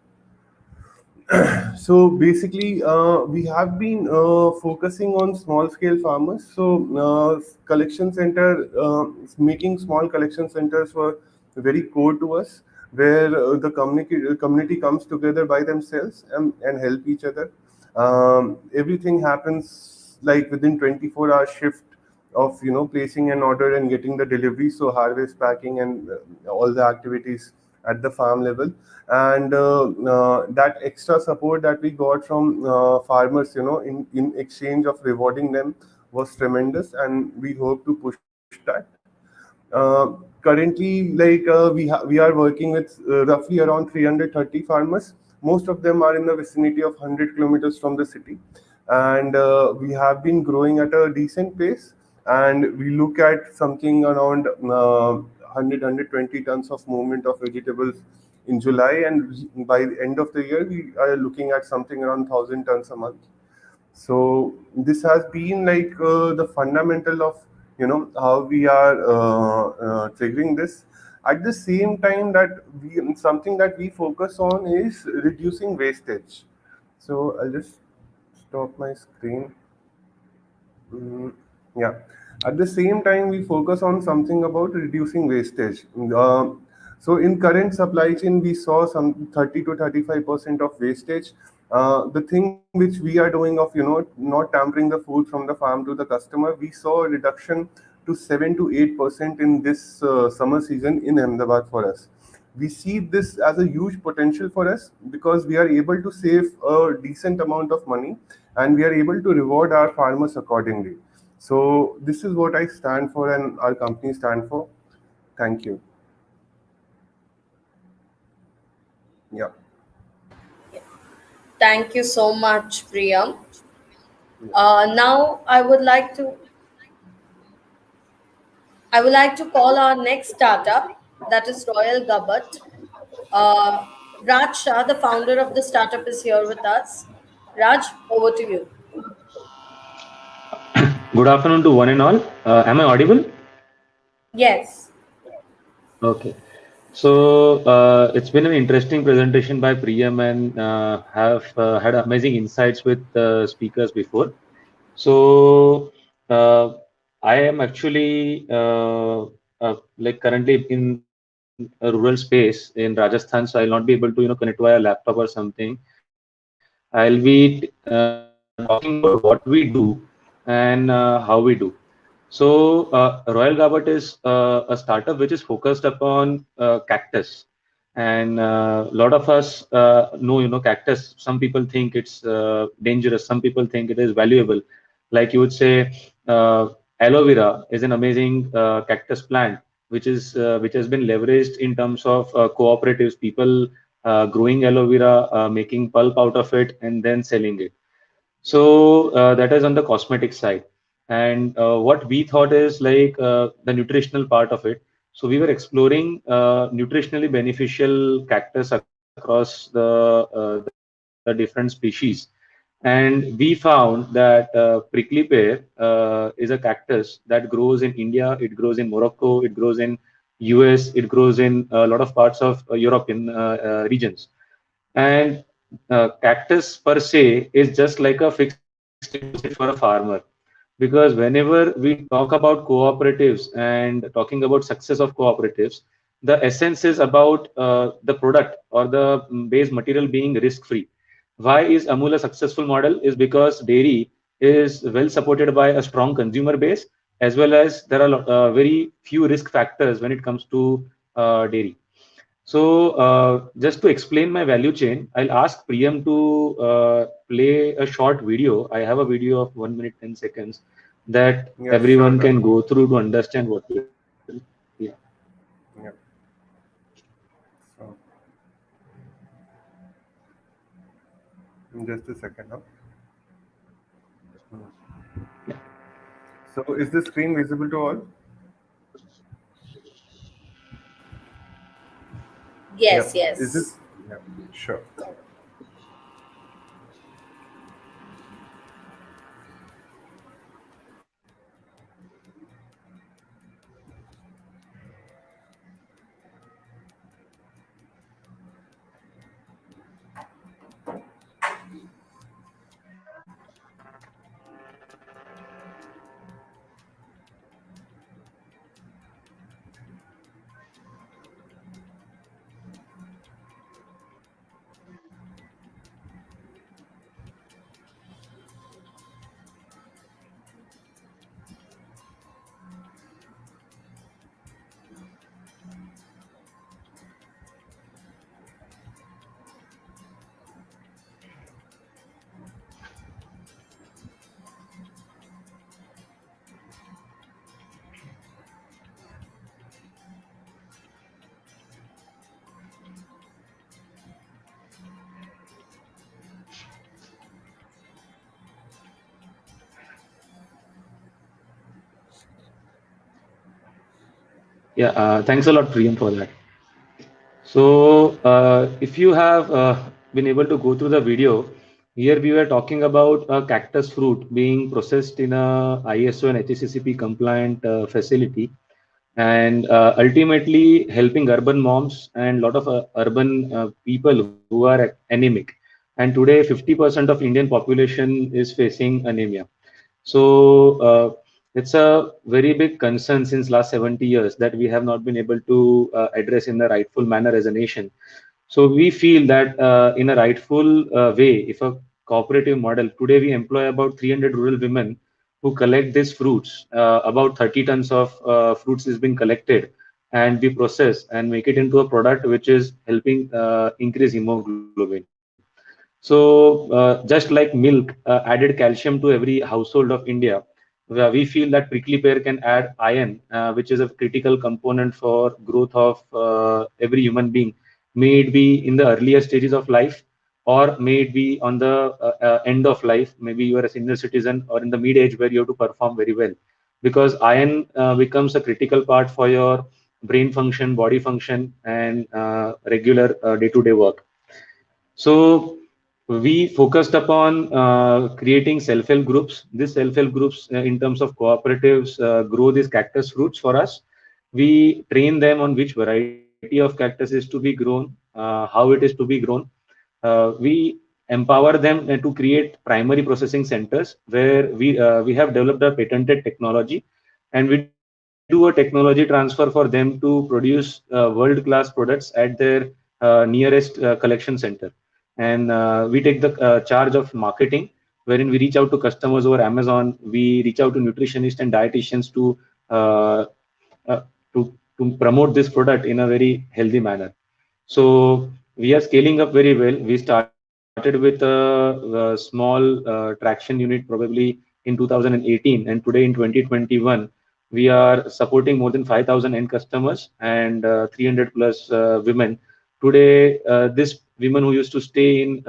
So basically, we have been focusing on small scale farmers. So collection center, making small collection centers were very core to us, where the community comes together by themselves and help each other. Everything happens like within 24-hour shift of placing an order and getting the delivery. So harvest, packing, and all the activities at the farm level. And that extra support that we got from farmers, in exchange of rewarding them, was tremendous, and we hope to push that. Currently, like we are working with roughly around 330 farmers. Most of them are in the vicinity of 100 kilometers from the city, and we have been growing at a decent pace. And we look at something around 120 tons of movement of vegetables in July, and by the end of the year, we are looking at something around 1,000 tons a month. So this has been like the fundamental of how we are triggering this. At the same time, that we something that we focus on is reducing wastage. So I'll just stop my screen. Mm, yeah. At the same time, we focus on something about reducing wastage. So in current supply chain, we saw some 30 to 35% of wastage. The thing which we are doing of not tampering the food from the farm to the customer, we saw a reduction to 7 to 8% in this summer season in Ahmedabad for us. We see this as a huge potential for us because we are able to save a decent amount of money, and we are able to reward our farmers accordingly. So this is what I stand for and our company stand for. Thank you. Yeah. Thank you so much, Priyam. Now I would like to call our next startup, that is Royal Gubbert. Uh, Raj Shah, the founder of the startup, is here with us. Raj, over to you. Good afternoon to one and all. Am I audible? Yes. Okay. So it's been an interesting presentation by Priyam, and have had amazing insights with speakers before. So I am actually like currently in a rural space in Rajasthan, so I'll not be able to connect via laptop or something. I'll be talking about what we do and how we do. So, Royal Garbot is a startup which is focused upon cactus, and a lot of us know, cactus. Some people think it's dangerous. Some people think it is valuable. Like you would say, aloe vera is an amazing cactus plant, which has been leveraged in terms of cooperatives. People growing aloe vera, making pulp out of it, and then selling it. So that is on the cosmetic side. And what we thought is like the nutritional part of it. So we were exploring nutritionally beneficial cactus across the different species. And we found that prickly pear is a cactus that grows in India, it grows in Morocco, it grows in US, it grows in a lot of parts of European regions. And cactus per se is just like a fixed deposit for a farmer, because whenever we talk about cooperatives and talking about success of cooperatives, the essence is about the product or the base material being risk free. Why is Amul a successful model? Is because dairy is well supported by a strong consumer base, as well as there are very few risk factors when it comes to dairy. So just to explain my value chain, I'll ask Priyam to play a short video. I have a video of 1 minute 10 seconds that Yeah, everyone sure. can go through to understand what we do. Yeah. Yeah. So, just a second now. So, is the screen visible to all? Yes, Yep. Is this? yes. Yeah. Sure. Yeah. Thanks a lot, Priyam, for that. So, if you have been able to go through the video, here we were talking about a cactus fruit being processed in a ISO and HACCP compliant facility, and ultimately helping urban moms and a lot of urban people who are anemic. And today, 50% of Indian population is facing anemia. So it's a very big concern since last 70 years that we have not been able to address in the rightful manner as a nation. So we feel that in a rightful way, if a cooperative model, today we employ about 300 rural women who collect these fruits. About 30 tons of fruits is being collected and we process and make it into a product which is helping increase hemoglobin. So, just like milk added calcium to every household of India, we feel that prickly pear can add iron, which is a critical component for growth of every human being, may it be in the earlier stages of life or may it be on the end of life. Maybe you are a senior citizen or in the mid age where you have to perform very well. Because iron becomes a critical part for your brain function, body function, and regular day-to-day work. So we focused upon creating self-help groups. These self-help groups, in terms of cooperatives, grow these cactus fruits for us. We train them on which variety of cactus is to be grown, how it is to be grown. We empower them to create primary processing centers where we have developed a patented technology, and we do a technology transfer for them to produce world-class products at their nearest collection center. And we take the charge of marketing, wherein we reach out to customers over Amazon. We reach out to nutritionists and dietitians uh, uh, to promote this product in a very healthy manner. So we are scaling up very well. We started with a small traction unit probably in 2018, and today in 2021 we are supporting more than 5,000 end customers and 300 plus women. Today, this women who used to stay in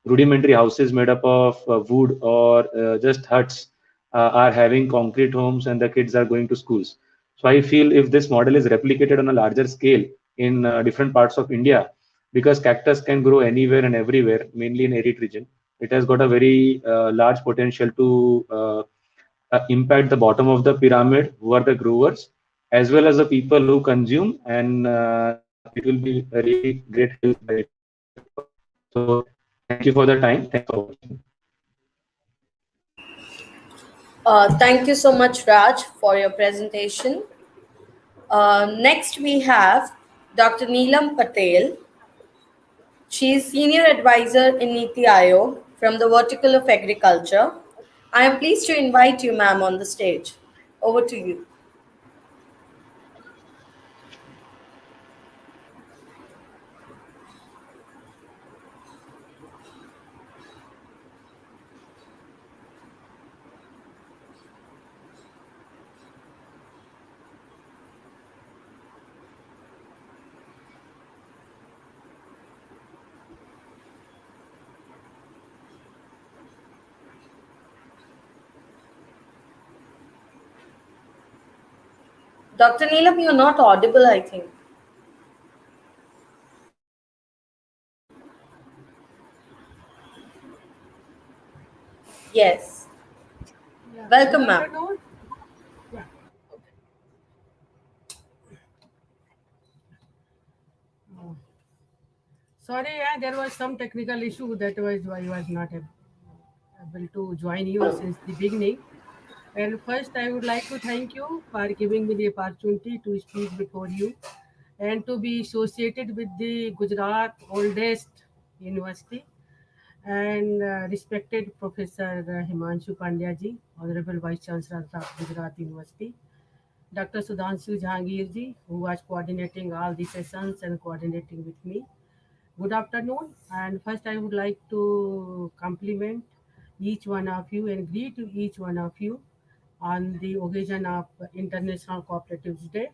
rudimentary houses made up of wood or just huts are having concrete homes, and the kids are going to schools. So I feel if this model is replicated on a larger scale in different parts of India, because cactus can grow anywhere and everywhere, mainly in arid region, it has got a very large potential to impact the bottom of the pyramid, who are the growers, as well as the people who consume, and it will be a really great health benefit for us. So thank you for the time. Thanks for watching. Thank you so much, Raj, for your presentation. Next, we have Dr. Neelam Patel. She is Senior Advisor in Niti Aayog from the Vertical of Agriculture. I am pleased to invite you, ma'am, on the stage. Over to you. Dr. Neelam, you're not audible, I think. Yes. Yeah, Welcome, good ma'am. afternoon. Yeah. Uh, Sorry, yeah, there was some technical issue that was why I was not able to join you since the beginning. And first, I would like to thank you for giving me the opportunity to speak before you and to be associated with the Gujarat oldest university and respected Professor Himanshu Pandya ji, Honorable Vice Chancellor of Gujarat University. Dr. Sudhanshu Jahangir ji, who was coordinating all the sessions and coordinating with me. Good afternoon. And first, I would like to compliment each one of you and greet each one of you on the occasion of International Cooperatives Day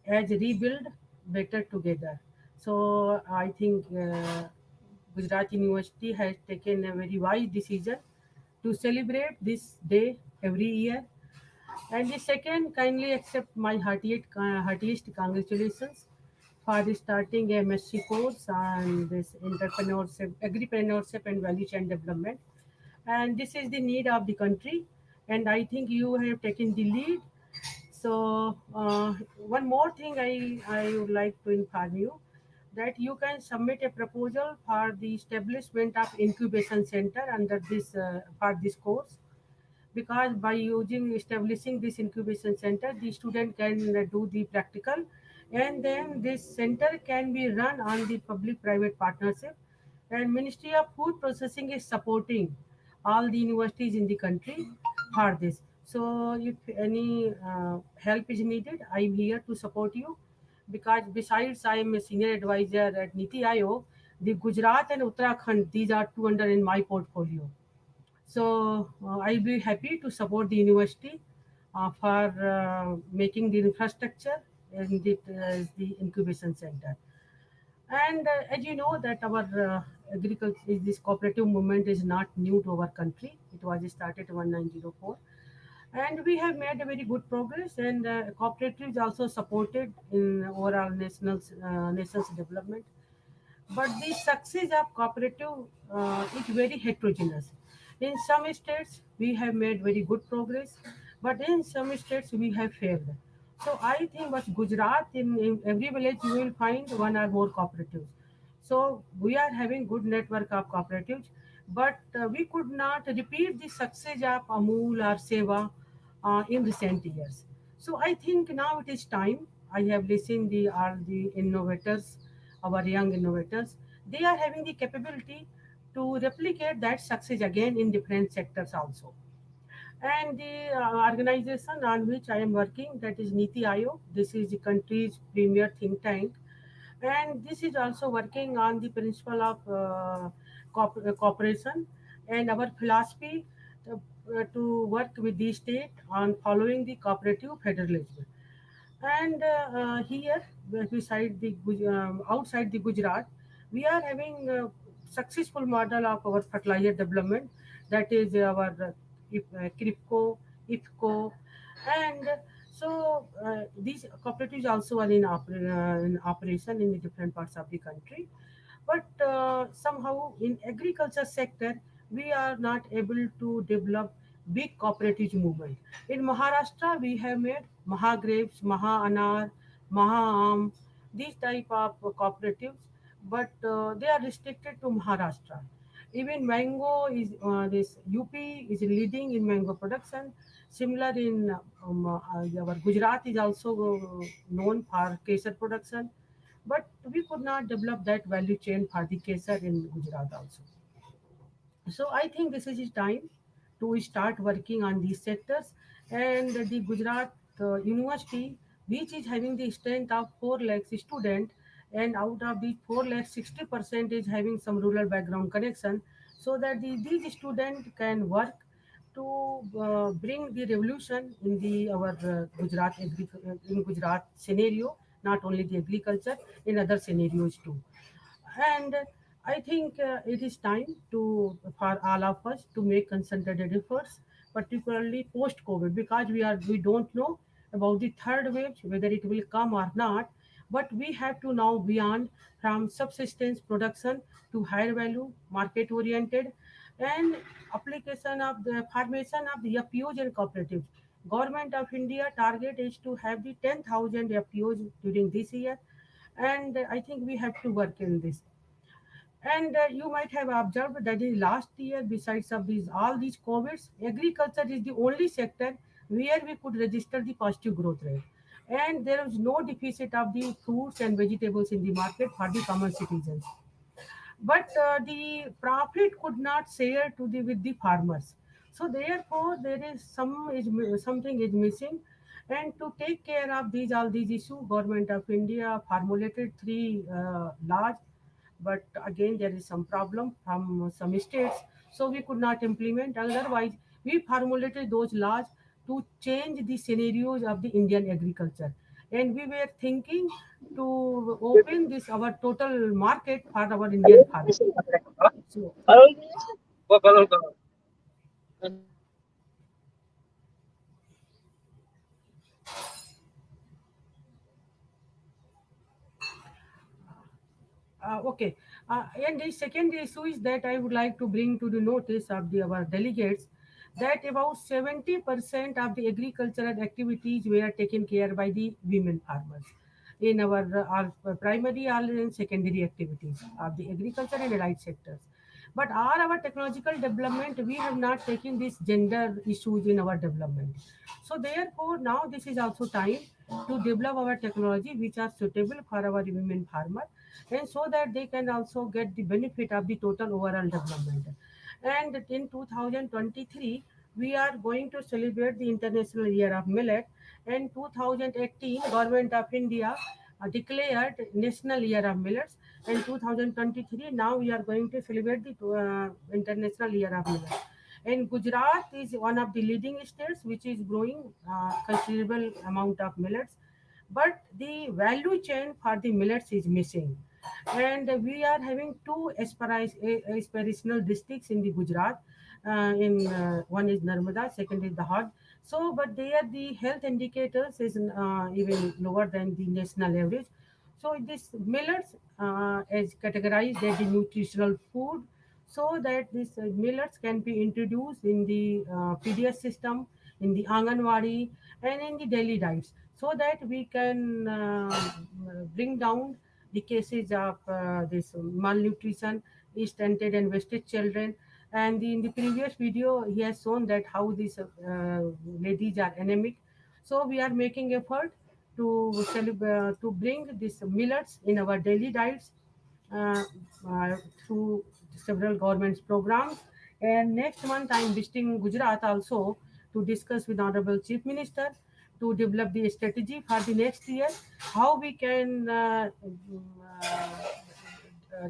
as rebuild better together. So I think Gujarat University has taken a very wise decision to celebrate this day every year. And the second, kindly accept my heartiest congratulations for starting a MSc course on this agripreneurship and value chain development. And this is the need of the country. And I think you have taken the lead. So one more thing I would like to inform you that you can submit a proposal for the establishment of incubation center under this for this course, because by using establishing this incubation center the student can do the practical, and then this center can be run on the public private partnership, and Ministry of Food Processing is supporting all the universities in the country for this. So if any help is needed, I am here to support you, because besides I am a senior advisor at Niti Aayog, the Gujarat and Uttarakhand, these are two under in my portfolio. So I'll be happy to support the university for making the infrastructure and the incubation center. And as you know that our agriculture, this cooperative movement is not new to our country. It was started 1904, and we have made a very good progress. And cooperatives also supported in overall nation's development, but the success of cooperative is very heterogeneous. In some states, we have made very good progress, but in some states, we have failed. So I think what Gujarat, in every village, you will find one or more cooperatives. So we are having good network of cooperatives, but we could not repeat the success of Amul or Seva in recent years. So I think now it is time. I have listened the all the innovators, our young innovators. They are having the capability to replicate that success again in different sectors also. And the organization on which I am working, that is Niti Aayog. This is the country's premier think tank, and this is also working on the principle of cooperation, and our philosophy to work with the state on following the cooperative federalism. And here, beside the outside the Gujarat, we are having a successful model of our fertilizer development. That is our CRIPCO, IFCO, and so these cooperatives also are in operation in the different parts of the country. But somehow in agriculture sector, we are not able to develop big cooperative movement. In Maharashtra, we have made Mahagrapes, Mahaanar, Mahaam, these type of cooperatives, but they are restricted to Maharashtra. Even mango is this UP is leading in mango production. Similar in our Gujarat is also known for kesar production, but we could not develop that value chain for the kesar in Gujarat also. So I think this is the time to start working on these sectors. And the Gujarat University, which is having the strength of 4 lakhs student, and out of the 4 lakhs, 60% is having some rural background connection, so that these students can work to bring the revolution in the our in Gujarat scenario, not only the agriculture, in other scenarios too. And I think it is time to for all of us to make concentrated efforts, particularly post COVID, because we don't know about the third wave, whether it will come or not. But we have to now beyond from subsistence production to higher value, market oriented, and application of the formation of the FPOs and cooperatives. Government of India target is to have the 10,000 FPOs during this year, and I think we have to work in this. And you might have observed that in last year, besides of these all these COVIDs, agriculture is the only sector where we could register the positive growth rate. And there is no deficit of the fruits and vegetables in the market for the common citizens. But the profit could not share to the with the farmers. So therefore, there is something is missing. And to take care of these all these issues, Government of India formulated three laws, but again there is some problem from some states, so we could not implement. Otherwise, we formulated those laws to change the scenarios of the Indian agriculture, and we were thinking to open this our total market for our Indian farmers. So okay. And the second issue is that I would like to bring to the notice of our delegates that about 70% of the agricultural activities were taken care by the women farmers in our primary and secondary activities of the agriculture and allied sectors. But our technological development, we have not taken these gender issues in our development. So therefore, now this is also time to develop our technology which are suitable for our women farmer, and so that they can also get the benefit of the total overall development. And in 2023, we are going to celebrate the International Year of Millet. And 2018, Government of India declared National Year of Millets. And 2023, now we are going to celebrate the International Year of Millet. And Gujarat is one of the leading states which is growing considerable amount of millets, but the value chain for the millets is missing. And we are having two aspirational districts in the Gujarat. In One is Narmada, second is Dahod. So, but there the health indicators is even lower than the national average. So, this millets is categorized as the nutritional food, so that these millets can be introduced in the PDS system, in the Anganwadi, and in the daily diets, so that we can bring down the cases of this malnutrition, stunted and wasted children. And in the previous video, he has shown that how these ladies are anemic. So we are making effort to bring these millets in our daily diets uh, through several government's programs. And next month, I am visiting Gujarat also to discuss with Honorable Chief Minister to develop the strategy for the next year, how we can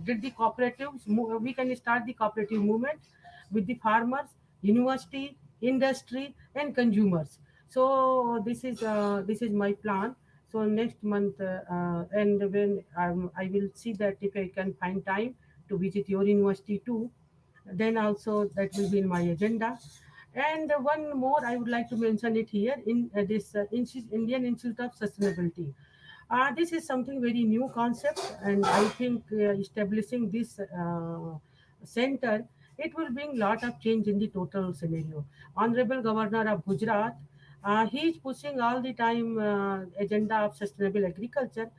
did the we can start the cooperative movement with the farmers, university, industry, and consumers. So this is my plan. So next month, and when I will see that if I can find time to visit your university too, then also that will be in my agenda. And one more I would like to mention it here in this Indian Institute of Sustainability. This is something very new concept, and I think establishing this center, it will bring lot of change in the total scenario. Honorable Governor of Gujarat, he is pushing all the time agenda of sustainable agriculture.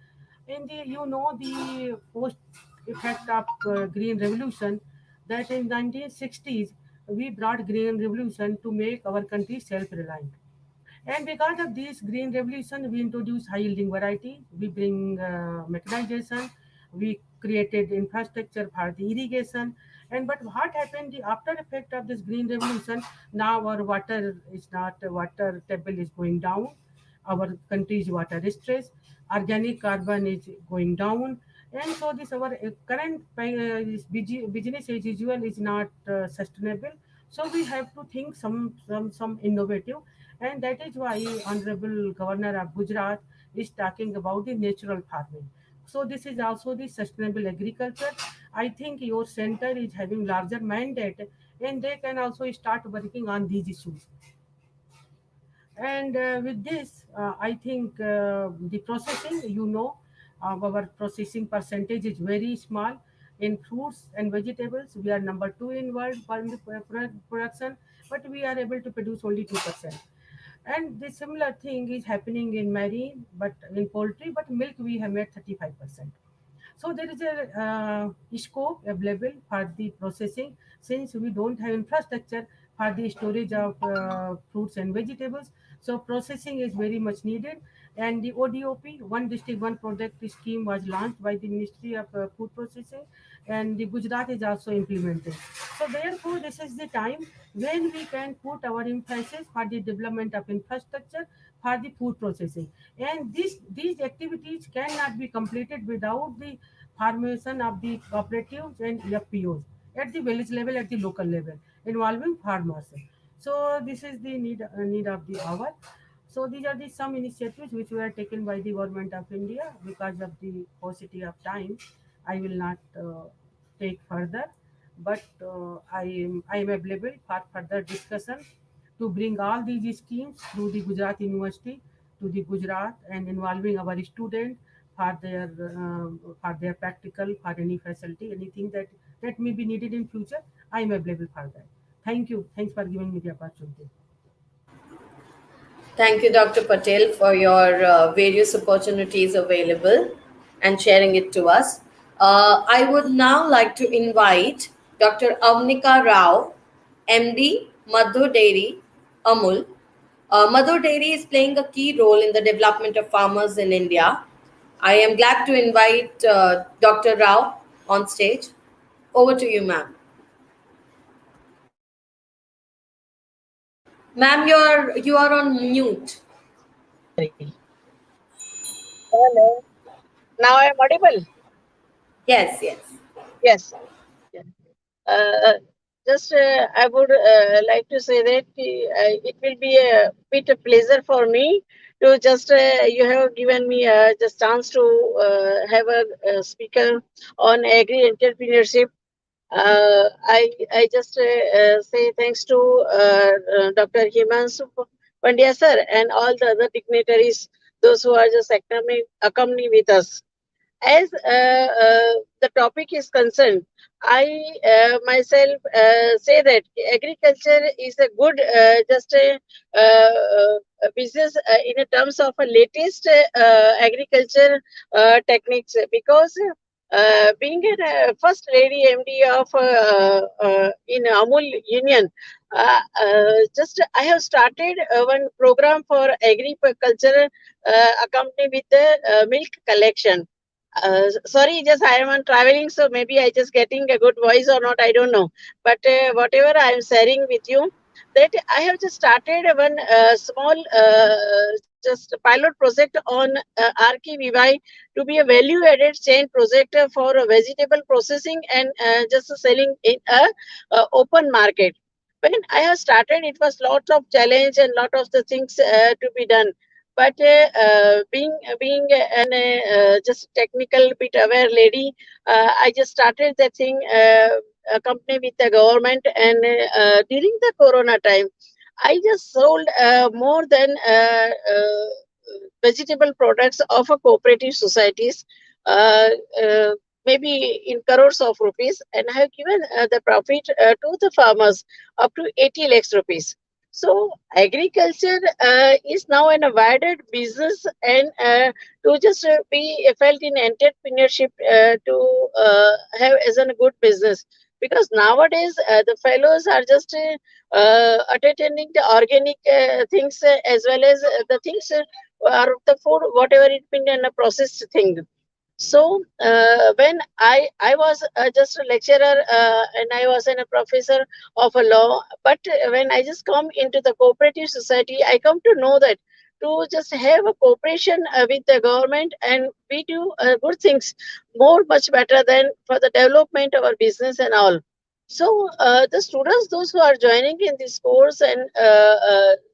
In the the post effect of green revolution, that in 1960s we brought green revolution to make our country self-reliant. And because of this green revolution, we introduced high yielding variety. We bring mechanization. We created infrastructure for the irrigation. And but what happened? The after effect of this green revolution, now our water table is going down. Our country's water stress, organic carbon is going down, and so this our current this business as usual is not sustainable. So we have to think some innovative, and that is why Honorable Governor of Gujarat is talking about the natural farming. So this is also the sustainable agriculture. I think your center is having larger mandate, and they can also start working on these issues. And with this, I think the processing, our processing percentage is very small. In fruits and vegetables, we are number 2 in world for the production, but we are able to produce only 2%. And the similar thing is happening in marine, but in poultry, but milk we have made 35%. So there is a scope available for the processing, since we don't have infrastructure for the storage of fruits and vegetables. So processing is very much needed. And the ODOP, one district, one product scheme was launched by the Ministry of Food Processing, and the Gujarat is also implemented. So therefore, this is the time when we can put our emphasis for the development of infrastructure for the food processing. And these activities cannot be completed without the formation of the cooperatives and FPOs at the village level, at the local level, involving farmers. So this is the need of the hour. So these are the some initiatives which were taken by the government of India. Because of the paucity of time, I will not take further, but I am available for further discussion to bring all these schemes through the Gujarat University to the Gujarat, and involving our students for their practical, for any facility, anything that may be needed in future. I am available for that. Thank you. Thanks for giving me the opportunity. Thank you, Dr. Patel, for your various opportunities available and sharing it to us. I would now like to invite Dr. Avnika Rao, MD, Madhur Dairy, Amul. Madhur Dairy is playing a key role in the development of farmers in India. I am glad to invite Dr. Rao on stage. Over to you, ma'am. Ma'am, you are on mute. Hello. Now I am audible? Yes, yes. Yes. Yeah. Just I would like to say that it will be a bit of pleasure for me to just you have given me just chance to have a speaker on agri entrepreneurship. I just say thanks to Dr. Himanshu Pandya sir and all the other dignitaries, those who are just accompany with us. As the topic is concerned, I myself say that agriculture is a good just a business in terms of a latest agriculture techniques, because being a first lady MD of in Amul Union, just I have started one program for agriculture accompanied with the milk collection. Sorry, just I am on traveling, so maybe I just getting a good voice or not, I don't know. But whatever I am sharing with you, that I have just started one small just pilot project on RKVY to be a value-added chain project for vegetable processing and just selling in a open market. When I have started, it was lot of challenge and lot of the things to be done. But being an just technical bit aware lady, I just started the thing company with the government, and during the Corona time, I just sold more than vegetable products of a cooperative societies, uh, uh, maybe in crores of rupees, and I have given the profit to the farmers up to 80 lakhs rupees. So agriculture is now an awarded business, and to just be felt in entrepreneurship to have as a good business, because nowadays the fellows are just attending the organic things as well as the things are the food, whatever it been in a processed thing. So when I was just a lecturer and I was a professor of a law, but when I just come into the cooperative society, I come to know that to just have a cooperation with the government, and we do good things more much better than for the development of our business and all. So the students, those who are joining in this course and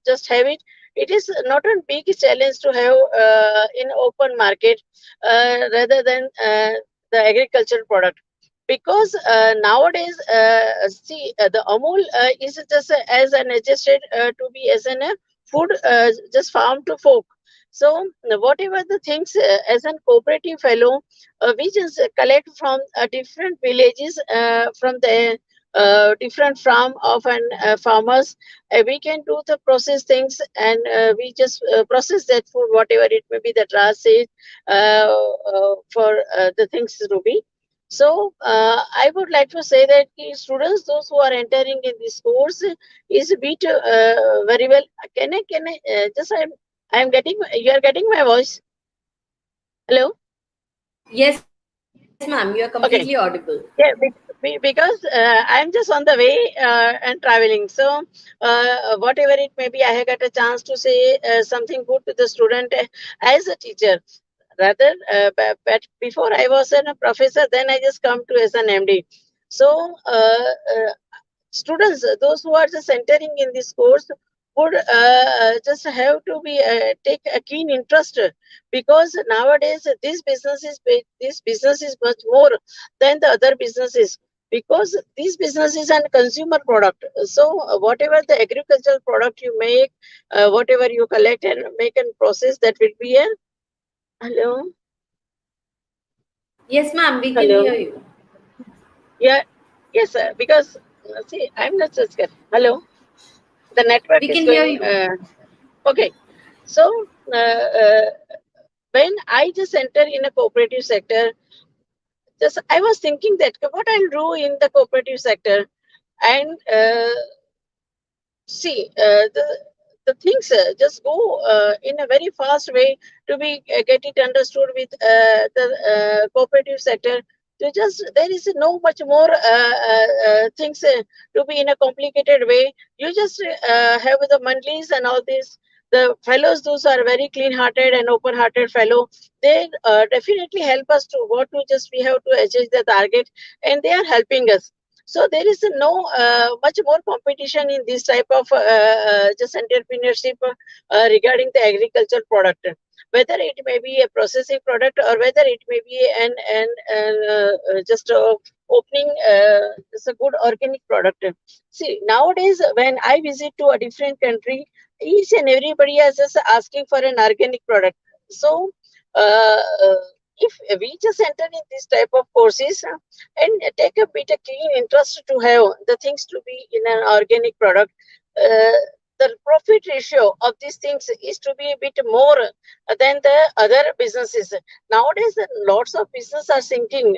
just have it, it is not a big challenge to have in open market rather than the agricultural product, because nowadays see the Amul is just as an adjusted to be as an food just farm to fork. So whatever the things as an cooperative fellow, we just collect from different villages, from the different farm of an farmers. We can do the process things, and we just process that food, whatever it may be, that Raj said, for the things to be. So I would like to say that the students, those who are entering in this course, is a bit very well. Can I just I'm getting, you are getting my voice. Hello. Yes, ma'am, you are Okay. completely audible. Yeah, because I'm just on the way and traveling. So whatever it may be, I have got a chance to say something good to the student as a teacher. Rather, but before I was a professor, then I just come to as an MD. So students, those who are just entering in this course, would just have to be take a keen interest, because nowadays this business is much more than the other businesses, because this business is a consumer product. So whatever the agricultural product you make, whatever you collect and make and process, that will be a hello. Yes, ma'am, we can Hello. hear you. Yeah. Yes, sir. Because see, I'm not just hello. The network We is can hear going. you. Okay. So when I just enter in a cooperative sector, just I was thinking that what I'll do in the cooperative sector, and see the things just go in a very fast way to be get it understood with the cooperative sector. To just there is no much more things to be in a complicated way. You just have the mandlis and all this. The fellows, those are very clean-hearted and open-hearted fellow. They definitely help us to what to just we have to achieve the target, and they are helping us. So there is no much more competition in this type of just entrepreneurship regarding the agricultural product, whether it may be a processing product or whether it may be just opening just a good organic product. See, nowadays when I visit to a different country, each and everybody is just asking for an organic product. So if we just enter in this type of courses and take a bit of keen interest to have the things to be in an organic product, the profit ratio of these things is to be a bit more than the other businesses. Nowadays, lots of business are thinking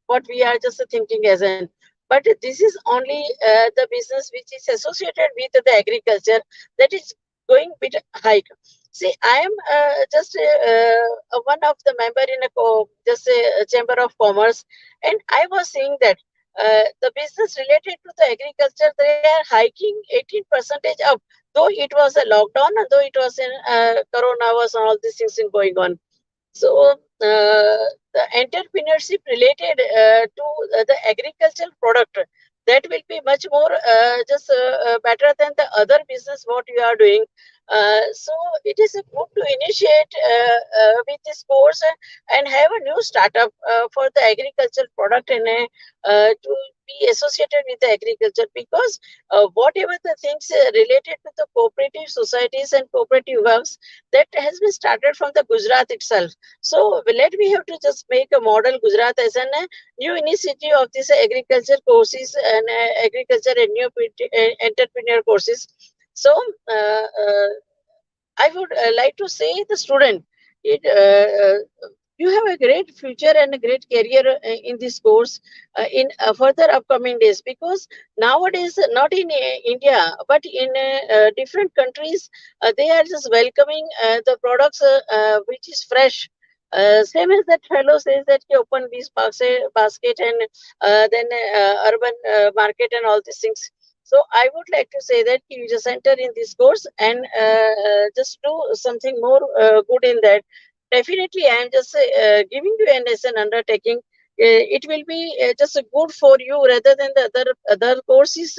what we are just thinking as an, but this is only the business which is associated with the agriculture, that is going bit high. See, I am just one of the member in a just a chamber of commerce, and I was seeing that the business related to the agriculture, they are hiking 18 percentage up, though it was a lockdown and though it was in corona was and all these things in going on. So the entrepreneurship related to the agricultural product, that will be much more just better than the other business what you are doing. So it is good to initiate with this course and have a new startup for the agricultural product, and to be associated with the agriculture, because whatever the things related to the cooperative societies and cooperative works, that has been started from the Gujarat itself. So let me have to just make a model Gujarat as an new initiative of this agriculture courses and agriculture and new entrepreneur courses. So I would like to say the student, you have a great future and a great career in this course in further upcoming days, because nowadays not in India but in different countries, they are just welcoming the products which is fresh. Same as that fellow says that he open this basket and then urban market and all these things. So I would like to say that you just enter in this course and just do something more good in that. Definitely, I am just giving you as an undertaking. It will be just good for you rather than the other courses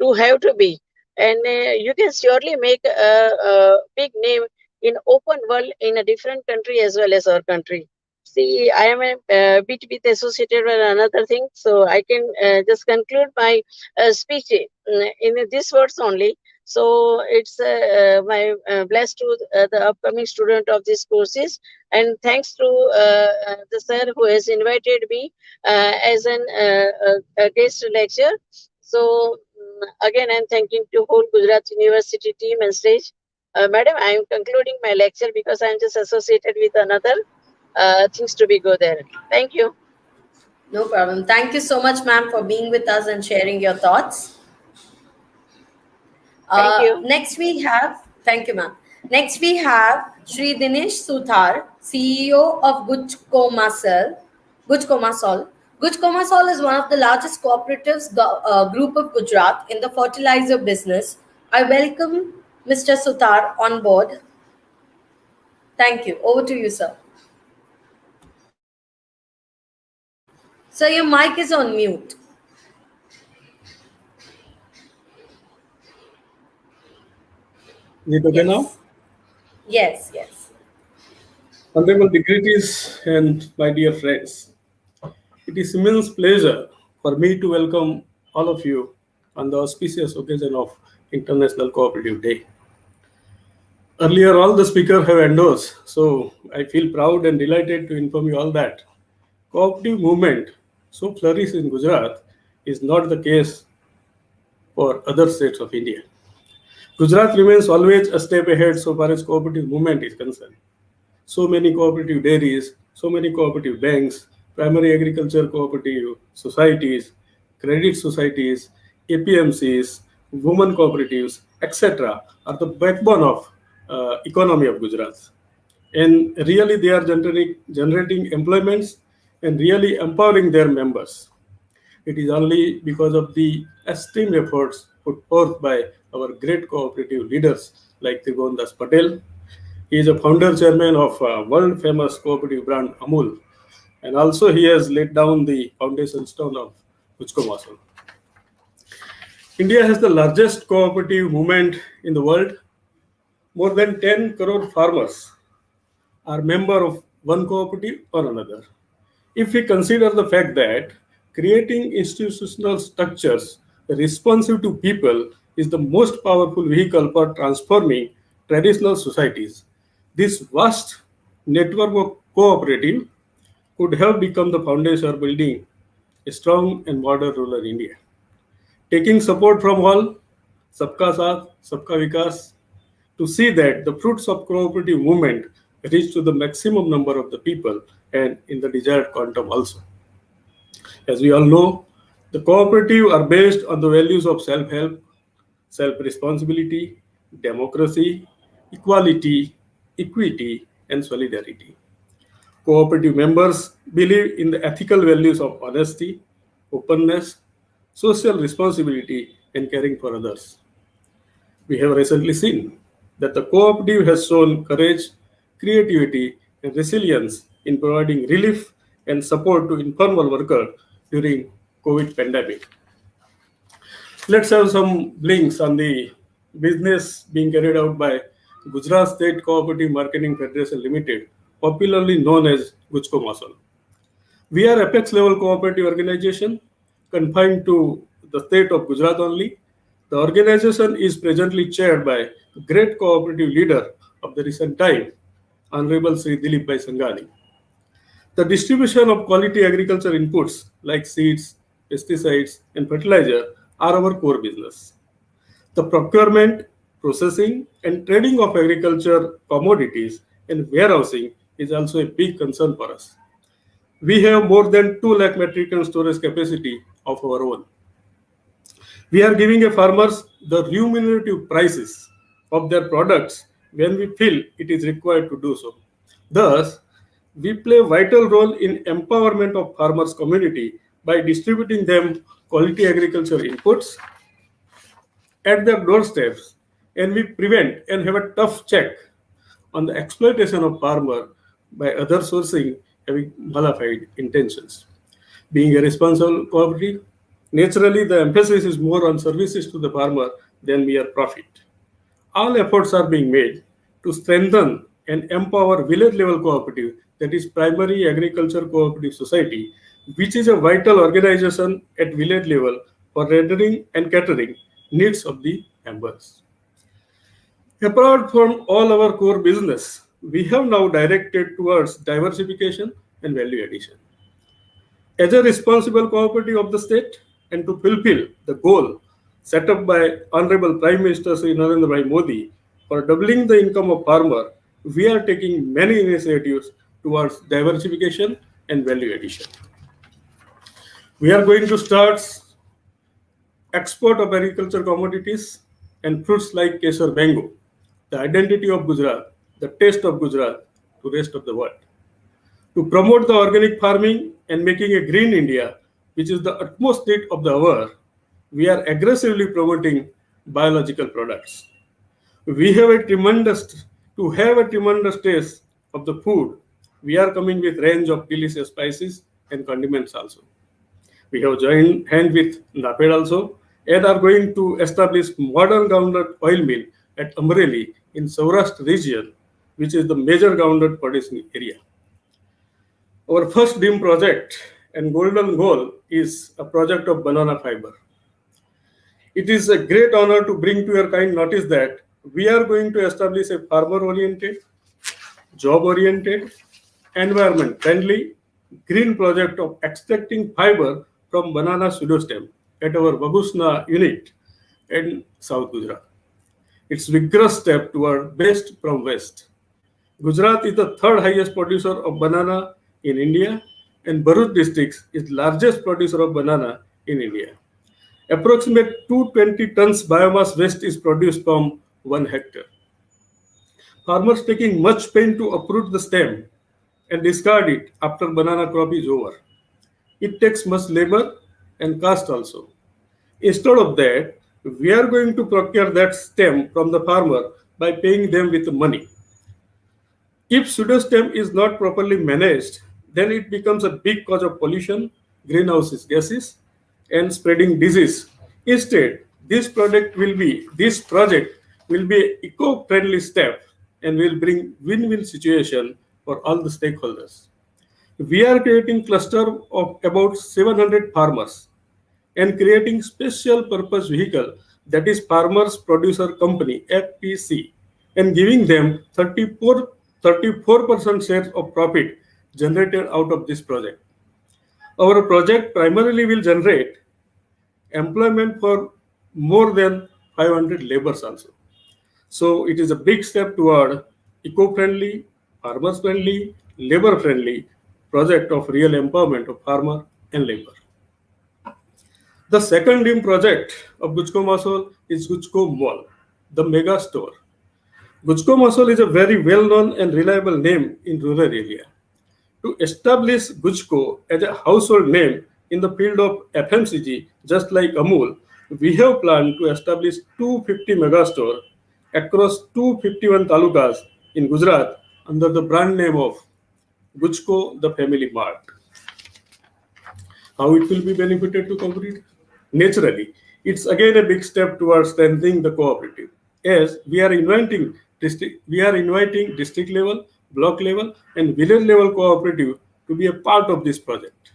to have to be, and you can surely make a big name in open world in a different country as well as our country. See, I am a bit associated with another thing, so I can just conclude my speech in these words only. So it's my blessed to the upcoming student of these courses, and thanks to the sir who has invited me as a guest lecture. So again, I'm thanking to whole Gujarat University team and stage. Madam, I am concluding my lecture because I'm just associated with another things to be go there. Thank you. No problem. Thank you so much, ma'am, for being with us and sharing your thoughts. Thank you. Thank you, ma'am. Next, we have Shri Dinesh Suthar, CEO of Guj Comasol. Guj Comasol is one of the largest cooperatives group of Gujarat in the fertilizer business. I welcome Mr. Suthar on board. Thank you. Over to you, sir. Sir, your mic is on mute. Is it okay now? Yes, yes. Honorable dignitaries and my dear friends, it is immense pleasure for me to welcome all of you on the auspicious occasion of International Cooperative Day. Earlier, all the speakers have endorsed, so I feel proud and delighted to inform you all that cooperative movement so flourishes in Gujarat is not the case for other states of India. Gujarat remains always a step ahead so far as cooperative movement is concerned. So many cooperative dairies, so many cooperative banks, primary agriculture cooperative societies, credit societies, APMCs, women cooperatives, etc. are the backbone of economy of Gujarat. And really they are generating employments and really empowering their members. It is only because of the esteemed efforts put forth by our great cooperative leaders like Trigondas Patel. He is a founder chairman of world famous cooperative brand Amul, and also he has laid down the foundation stone of Guj Masal. India has the largest cooperative movement in the world. More than 10 crore farmers are member of one cooperative or another. If we consider the fact that creating institutional structures responsive to people is the most powerful vehicle for transforming traditional societies, this vast network of cooperative could have become the foundation of building a strong and modern rural India. Taking support from all, Sabka Saath, Sabka Vikas, to see that the fruits of cooperative movement reach to the maximum number of the people and in the desired quantum also. As we all know, the cooperative are based on the values of self-help, self-responsibility, democracy, equality, equity, and solidarity. Cooperative members believe in the ethical values of honesty, openness, social responsibility, and caring for others. We have recently seen that the cooperative has shown courage, creativity, and resilience in providing relief and support to informal workers during COVID pandemic. Let's have some links on the business being carried out by Gujarat State Cooperative Marketing Federation Limited, popularly known as Guj Masal. We are apex level cooperative organization confined to the state of Gujarat only. The organization is presently chaired by great cooperative leader of the recent time, Honorable Sri Dilip Bhai Sanghani. The distribution of quality agriculture inputs like seeds, pesticides, and fertilizer are our core business. The procurement, processing, and trading of agriculture commodities and warehousing is also a big concern for us. We have more than 2 lakh metric ton storage capacity of our own. We are giving a farmers the remunerative prices of their products when we feel it is required to do so. Thus, we play a vital role in empowerment of farmers community by distributing them quality agriculture inputs at their doorsteps, and we prevent and have a tough check on the exploitation of farmer by other sourcing having malified intentions. Being a responsible cooperative, naturally the emphasis is more on services to the farmer than mere profit. All efforts are being made to strengthen and empower village level cooperative, that is primary agriculture cooperative society, which is a vital organization at village level for rendering and catering needs of the members. Apart from all our core business, we have now directed towards diversification and value addition. As a responsible cooperative of the state and to fulfill the goal set up by Honorable Prime Minister Sri Narendra Bhai Modi for doubling the income of farmer, we are taking many initiatives towards diversification and value addition. We are going to start export of agriculture commodities and fruits like kesar mango, the identity of Gujarat, the taste of Gujarat to rest of the world. To promote the organic farming and making a green India, which is the utmost need of the hour, we are aggressively promoting biological products. We have a tremendous taste of the food. We are coming with range of delicious spices and condiments also. We have joined hand with NAPED also and are going to establish modern groundnut oil mill at Amreli in Saurashtra region, which is the major groundnut producing area. Our first dream project and golden goal is a project of banana fiber. It is a great honor to bring to your kind notice that we are going to establish a farmer-oriented, job-oriented, environment-friendly, green project of extracting fiber from banana pseudostem at our Bagusna unit in South Gujarat. It's a vigorous step toward best from west. Gujarat is the third highest producer of banana in India, and Bharuch district is largest producer of banana in India. Approximate 220 tons biomass waste is produced from 1 hectare. Farmers taking much pain to uproot the stem and discard it after banana crop is over. It takes much labor and cost also. Instead of that, we are going to procure that stem from the farmer by paying them with money. If pseudostem is not properly managed, then it becomes a big cause of pollution, greenhouse gases, and spreading disease. Instead, this project will be an eco-friendly step and will bring win-win situation for all the stakeholders. We are creating cluster of about 700 farmers and creating special purpose vehicle that is Farmers Producer Company FPC and giving them 34% share of profit generated out of this project. Our project primarily will generate employment for more than 500 laborers also. So it is a big step toward eco-friendly, farmers-friendly, labor-friendly project of real empowerment of farmer and labor. The second dream project of Gujko Masol is Gujko Mall, the mega store. Gujko Masol is a very well-known and reliable name in rural area. To establish Gujko as a household name in the field of FMCG, just like Amul, we have planned to establish 250 mega store across 251 talukas in Gujarat under the brand name of Gujko the Family Mart. How it will be benefited to cooperative? Naturally, it's again a big step towards strengthening the cooperative, as we are inviting district level, block level, and village level cooperative to be a part of this project.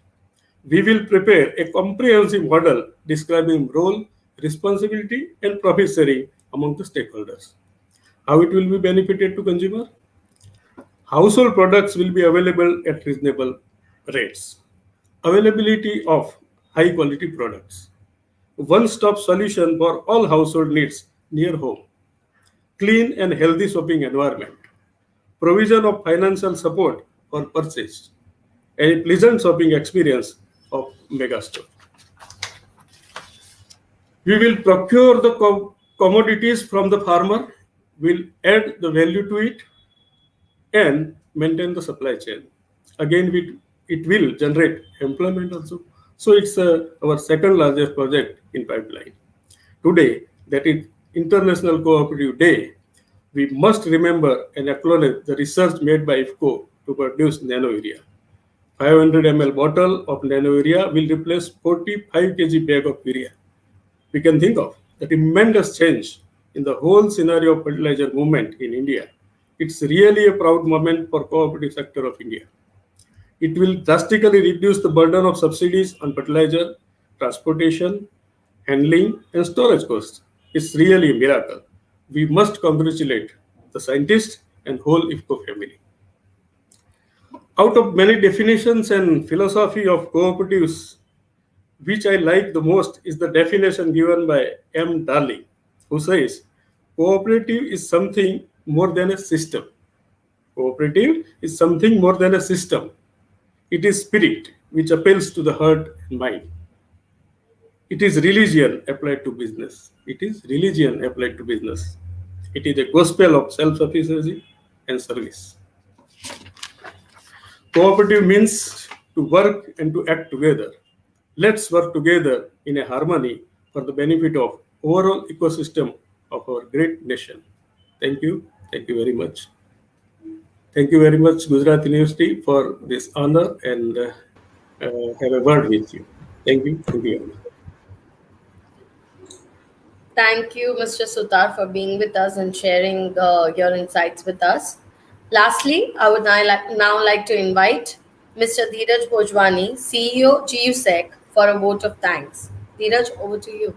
We will prepare a comprehensive model describing role, responsibility, and profit sharing among the stakeholders. How it will be benefited to consumer? Household products will be available at reasonable rates. Availability of high quality products. One-stop solution for all household needs near home. Clean and healthy shopping environment. Provision of financial support for purchase. A pleasant shopping experience of megastore. We will procure the commodities from the farmer, will add the value to it, and maintain the supply chain. Again, it will generate employment also. So it's our second largest project in pipeline. Today, that is International Cooperative Day, we must remember and acknowledge the research made by IFCO to produce nano urea. 500 ml bottle of nano urea will replace 45 kg bag of urea. We can think of the tremendous change in the whole scenario of fertilizer movement in India. It's really a proud moment for cooperative sector of India. It will drastically reduce the burden of subsidies on fertilizer, transportation, handling, and storage costs. It's really a miracle. we must congratulate the scientists and whole IFCO family. Out of many definitions and philosophy of cooperatives, which I like the most is the definition given by M. Darling, who says, cooperative is something more than a system. Cooperative is something more than a system. It is spirit which appeals to the heart and mind. It is religion applied to business. It is religion applied to business. It is a gospel of self-sufficiency and service. Cooperative means to work and to act together. Let's work together in a harmony for the benefit of overall ecosystem of our great nation. Thank you. Thank you very much. Thank you very much, Gujarat University, for this honor and have a word with you. Thank you. Thank you. Thank you, Mr. Sutar, for being with us and sharing your insights with us. Lastly, I would now like to invite Mr. Dheeraj Bhojwani, CEO, GUSEC, for a vote of thanks. Dheeraj, over to you.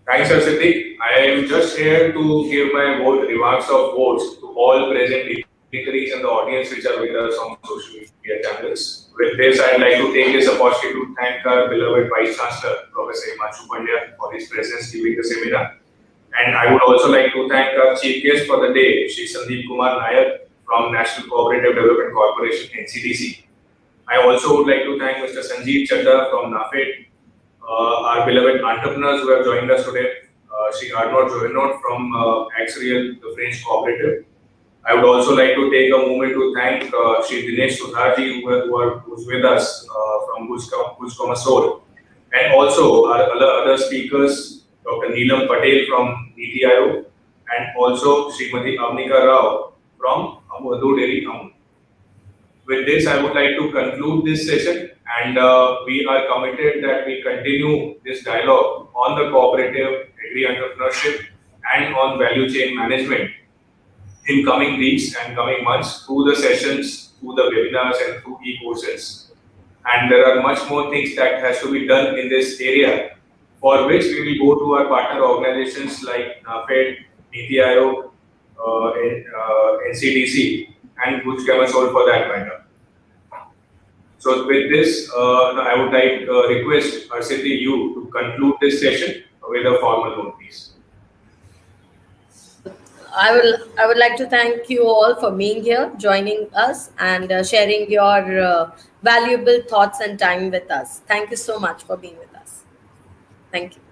Thanks, Siddhi. I am just here to give my remarks of votes to all present dignitaries in the audience which are with us on social media channels. With this, I'd like to take this opportunity to thank our beloved Vice Chancellor, Professor Himanshu Pandya, for his presence during the seminar. And I would also like to thank our chief guest for the day, Shri Sandeep Kumar Nayak from National Cooperative Development Corporation, NCDC. I also would like to thank Mr. Sanjeev Chadda from NAFED, our beloved entrepreneurs who have joined us today, Shri Arnaud Jovenot from Axriel, the French Cooperative. I would also like to take a moment to thank Shri Dinesh Sudharji, who's with us from Gujarat, and also our other speakers, Dr. Neelam Patel from Niti Aayog, and also Srimati Avnika Rao from Amul Dairy Amul. With this, I would like to conclude this session, and we are committed that we continue this dialogue on the cooperative agri-entrepreneurship and on value chain management in coming weeks and coming months through the sessions, through the webinars and through e-courses. And there are much more things that has to be done in this area, for which we will go to our partner organizations like NAFED, Niti Aayog, NCDC, and Gujarat for that matter. So with this, I would like request Harshiti you to conclude this session with a formal note, please. I would like to thank you all for being here, joining us, and sharing your valuable thoughts and time with us. Thank you so much for being with us. Thank you.